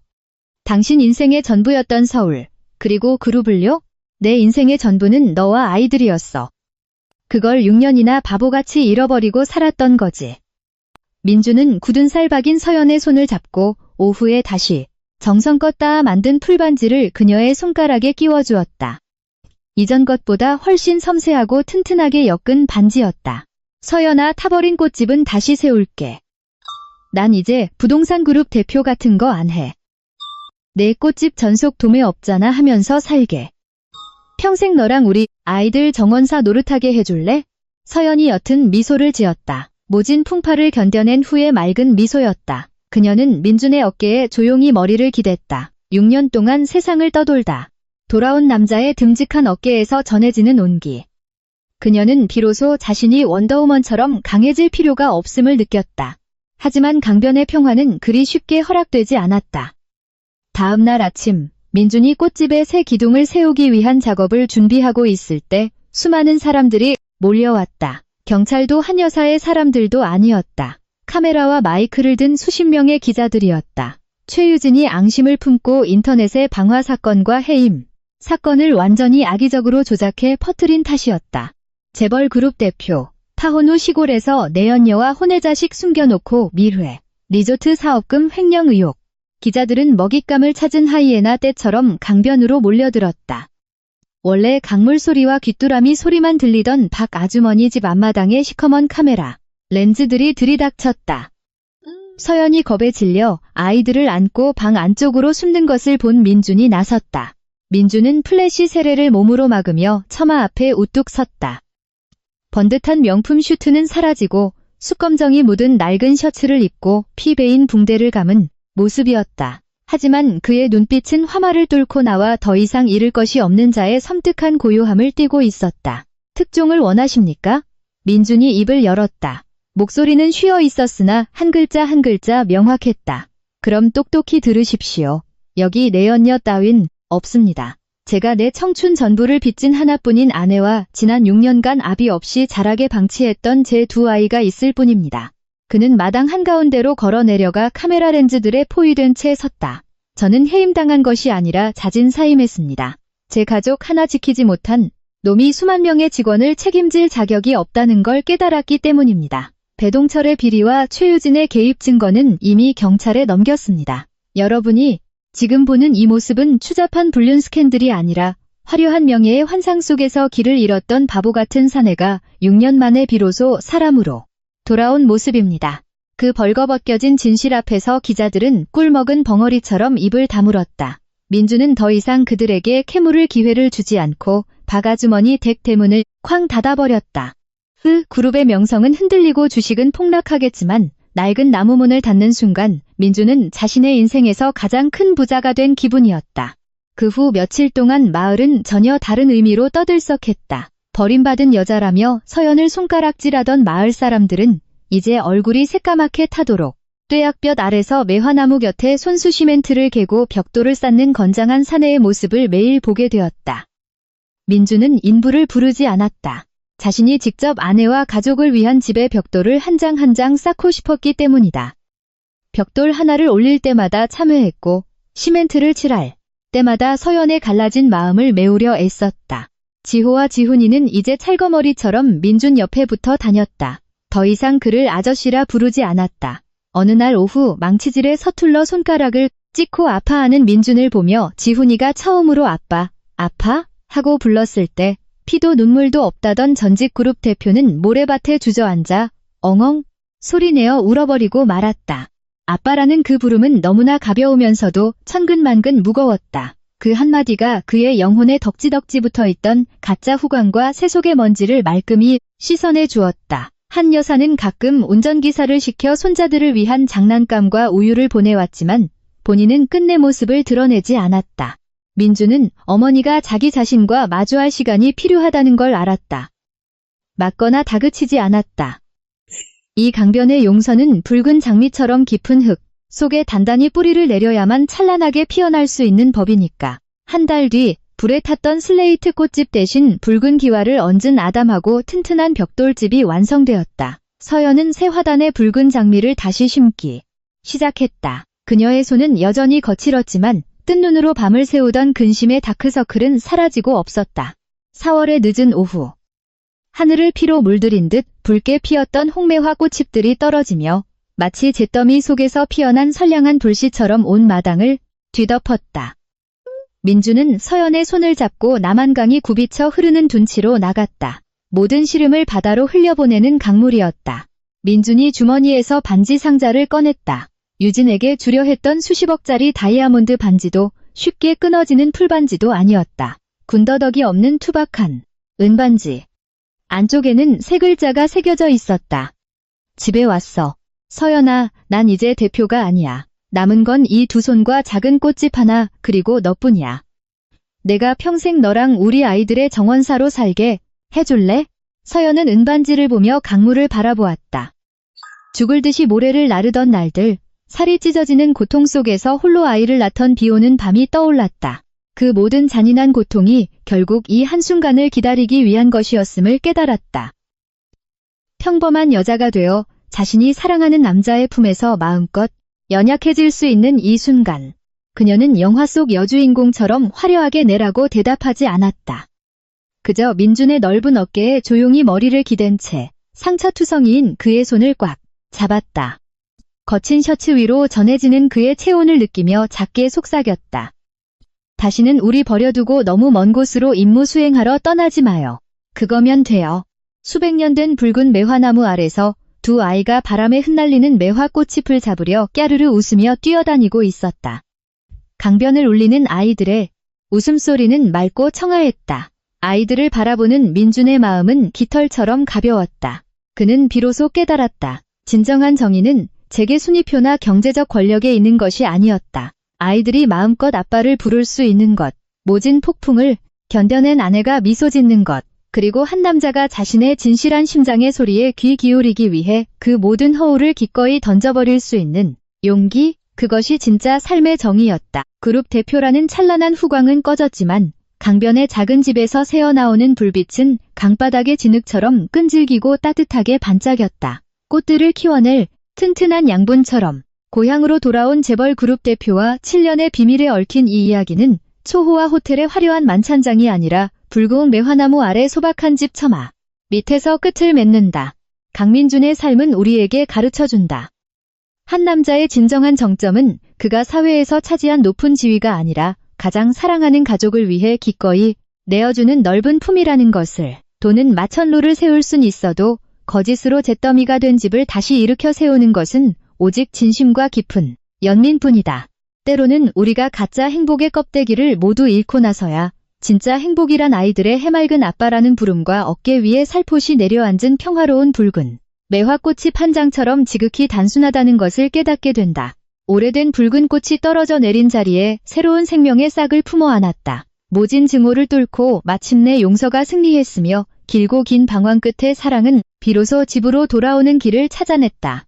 당신 인생의 전부였던 서울, 그리고 그룹을요? 내 인생의 전부는 너와 아이들이었어. 그걸 6년이나 바보같이 잃어버리고 살았던 거지. 민주는 굳은 살 박인 서연의 손을 잡고 오후에 다시 정성껏 따아 만든 풀반지를 그녀의 손가락에 끼워주었다. 이전 것보다 훨씬 섬세하고 튼튼하게 엮은 반지였다. 서연아, 타버린 꽃집은 다시 세울게. 난 이제 부동산 그룹 대표 같은 거 안 해. 내 꽃집 전속 도매 없잖아 하면서 살게. 평생 너랑 우리 아이들 정원사 노릇하게 해줄래? 서연이 옅은 미소를 지었다. 모진 풍파를 견뎌낸 후의 맑은 미소였다. 그녀는 민준의 어깨에 조용히 머리를 기댔다. 6년 동안 세상을 떠돌다 돌아온 남자의 듬직한 어깨에서 전해지는 온기. 그녀는 비로소 자신이 원더우먼처럼 강해질 필요가 없음을 느꼈다. 하지만 강변의 평화는 그리 쉽게 허락되지 않았다. 다음 날 아침, 민준이 꽃집에 새 기둥을 세우기 위한 작업을 준비하고 있을 때 수많은 사람들이 몰려왔다. 경찰도 한 여사의 사람들도 아니었다. 카메라와 마이크를 든 수십 명의 기자들이었다. 최유진이 앙심을 품고 인터넷의 방화 사건과 해임 사건을 완전히 악의적으로 조작해 퍼뜨린 탓이었다. 재벌 그룹 대표, 타혼 후 시골에서 내연녀와 혼외 자식 숨겨놓고 밀회, 리조트 사업금 횡령 의혹. 기자들은 먹잇감을 찾은 하이에나 떼처럼 강변으로 몰려들었다. 원래 강물 소리와 귀뚜라미 소리만 들리던 박 아주머니 집 앞마당에 시커먼 카메라, 렌즈들이 들이닥쳤다. 서연이 겁에 질려 아이들을 안고 방 안쪽으로 숨는 것을 본 민준이 나섰다. 민준은 플래시 세례를 몸으로 막으며 처마 앞에 우뚝 섰다. 번듯한 명품 슈트는 사라지고 숯검정이 묻은 낡은 셔츠를 입고 피 베인 붕대를 감은 모습이었다. 하지만 그의 눈빛은 화마를 뚫고 나와 더 이상 잃을 것이 없는 자의 섬뜩한 고요함을 띠고 있었다. 특종을 원하십니까? 민준이 입을 열었다. 목소리는 쉬어 있었으나 한 글자 한 글자 명확했다. 그럼 똑똑히 들으십시오. 여기 내연녀 따윈 없습니다. 제가 내 청춘 전부를 빚진 하나뿐인 아내와 지난 6년간 아비 없이 자라게 방치했던 제 두 아이가 있을 뿐입니다. 그는 마당 한가운데로 걸어 내려가 카메라 렌즈들에 포위된 채 섰다. 저는 해임당한 것이 아니라 자진사임했습니다. 제 가족 하나 지키지 못한 놈이 수만 명의 직원을 책임질 자격이 없다는 걸 깨달았기 때문입니다. 배동철의 비리와 최유진의 개입 증거는 이미 경찰에 넘겼습니다. 여러분이 지금 보는 이 모습은 추잡한 불륜 스캔들이 아니라 화려한 명예의 환상 속에서 길을 잃었던 바보 같은 사내가 6년 만에 비로소 사람으로 돌아온 모습입니다. 그 벌거벗겨진 진실 앞에서 기자들은 꿀먹은 벙어리처럼 입을 다물었다. 민주는 더 이상 그들에게 캐물을 기회를 주지 않고 박아주머니 댁 대문을 쾅 닫아버렸다. 그룹의 명성은 흔들리고 주식은 폭락하겠지만 낡은 나무문을 닫는 순간 민주는 자신의 인생에서 가장 큰 부자가 된 기분이었다. 그 후 며칠 동안 마을은 전혀 다른 의미로 떠들썩했다. 버림받은 여자라며 서연을 손가락질하던 마을 사람들은 이제 얼굴이 새까맣게 타도록 뙤약볕 아래서 매화나무 곁에 손수 시멘트를 개고 벽돌을 쌓는 건장한 사내의 모습을 매일 보게 되었다. 민주는 인부를 부르지 않았다. 자신이 직접 아내와 가족을 위한 집의 벽돌을 한 장 한 장 쌓고 싶었기 때문이다. 벽돌 하나를 올릴 때마다 참회했고 시멘트를 칠할 때마다 서연의 갈라진 마음을 메우려 애썼다. 지호와 지훈이는 이제 찰거머리처럼 민준 옆에 붙어 다녔다. 더 이상 그를 아저씨라 부르지 않았다. 어느 날 오후 망치질에 서툴러 손가락을 찍고 아파하는 민준을 보며 지훈이가 처음으로 아빠, 아파? 하고 불렀을 때 피도 눈물도 없다던 전직 그룹 대표는 모래밭에 주저앉아 엉엉 소리내어 울어버리고 말았다. 아빠라는 그 부름은 너무나 가벼우면서도 천근만근 무거웠다. 그 한마디가 그의 영혼에 덕지덕지 붙어있던 가짜 후광과 세속의 먼지를 말끔히 씻어내 주었다. 한 여사는 가끔 운전기사를 시켜 손자들을 위한 장난감과 우유를 보내왔지만 본인은 끝내 모습을 드러내지 않았다. 민주는 어머니가 자기 자신과 마주할 시간이 필요하다는 걸 알았다. 맞거나 다그치지 않았다. 이 강변의 용선은 붉은 장미처럼 깊은 흙 속에 단단히 뿌리를 내려야만 찬란하게 피어날 수 있는 법이니까. 한 달 뒤 불에 탔던 슬레이트 꽃집 대신 붉은 기와를 얹은 아담하고 튼튼한 벽돌집이 완성되었다. 서연은 새 화단에 붉은 장미를 다시 심기 시작했다. 그녀의 손은 여전히 거칠었지만 뜬 눈으로 밤을 새우던 근심의 다크서클은 사라지고 없었다. 4월의 늦은 오후. 하늘을 피로 물들인 듯 붉게 피었던 홍매화 꽃잎들이 떨어지며 마치 잿더미 속에서 피어난 선량한 불씨처럼 온 마당을 뒤덮었다. 민주는 서연의 손을 잡고 남한강이 굽이쳐 흐르는 둔치로 나갔다. 모든 시름을 바다로 흘려보내는 강물이었다. 민준이 주머니에서 반지 상자를 꺼냈다. 유진에게 주려 했던 수십억짜리 다이아몬드 반지도 쉽게 끊어지는 풀반지도 아니었다. 군더더기 없는 투박한 은반지. 안쪽에는 세 글자가 새겨져 있었다. 집에 왔어. 서연아, 난 이제 대표가 아니야. 남은 건 이 두 손과 작은 꽃집 하나, 그리고 너뿐이야. 내가 평생 너랑 우리 아이들의 정원사로 살게 해줄래? 서연은 은반지를 보며 강물을 바라보았다. 죽을 듯이 모래를 나르던 날들, 살이 찢어지는 고통 속에서 홀로 아이를 낳던 비오는 밤이 떠올랐다. 그 모든 잔인한 고통이 결국 이 한순간을 기다리기 위한 것이었음을 깨달았다. 평범한 여자가 되어 자신이 사랑하는 남자의 품에서 마음껏 연약해질 수 있는 이 순간, 그녀는 영화 속 여주인공처럼 화려하게 내라고 대답하지 않았다. 그저 민준의 넓은 어깨에 조용히 머리를 기댄 채 상처투성이인 그의 손을 꽉 잡았다. 거친 셔츠 위로 전해지는 그의 체온을 느끼며 작게 속삭였다. 다시는 우리 버려두고 너무 먼 곳으로 임무 수행하러 떠나지 마요. 그거면 돼요. 수백 년 된 붉은 매화나무 아래서 두 아이가 바람에 흩날리는 매화꽃잎을 잡으려 깨르르 웃으며 뛰어다니고 있었다. 강변을 울리는 아이들의 웃음소리는 맑고 청아했다. 아이들을 바라보는 민준의 마음은 깃털처럼 가벼웠다. 그는 비로소 깨달았다. 진정한 정의는 재계 순위표나 경제적 권력에 있는 것이 아니었다. 아이들이 마음껏 아빠를 부를 수 있는 것, 모진 폭풍을 견뎌낸 아내가 미소 짓는 것, 그리고 한 남자가 자신의 진실한 심장의 소리에 귀 기울이기 위해 그 모든 허울을 기꺼이 던져버릴 수 있는 용기, 그것이 진짜 삶의 정의였다. 그룹 대표라는 찬란한 후광은 꺼졌지만 강변의 작은 집에서 새어나오는 불빛은 강바닥의 진흙처럼 끈질기고 따뜻하게 반짝였다. 꽃들을 키워낼 튼튼한 양분처럼. 고향으로 돌아온 재벌 그룹 대표와 7년의 비밀에 얽힌 이 이야기는 초호화 호텔의 화려한 만찬장이 아니라 붉은 매화나무 아래 소박한 집 처마 밑에서 끝을 맺는다. 강민준의 삶은 우리에게 가르쳐준다. 한 남자의 진정한 정점은 그가 사회에서 차지한 높은 지위가 아니라 가장 사랑하는 가족을 위해 기꺼이 내어주는 넓은 품이라는 것을. 돈은 마천루를 세울 순 있어도 거짓으로 잿더미가 된 집을 다시 일으켜 세우는 것은 오직 진심과 깊은 연민뿐이다. 때로는 우리가 가짜 행복의 껍데기를 모두 잃고 나서야 진짜 행복이란 아이들의 해맑은 아빠라는 부름과 어깨 위에 살포시 내려앉은 평화로운 붉은 매화꽃이 판장처럼 지극히 단순하다는 것을 깨닫게 된다. 오래된 붉은 꽃이 떨어져 내린 자리에 새로운 생명의 싹을 품어 안았다. 모진 증오를 뚫고 마침내 용서가 승리했으며 길고 긴 방황 끝에 사랑은 비로소 집으로 돌아오는 길을 찾아냈다.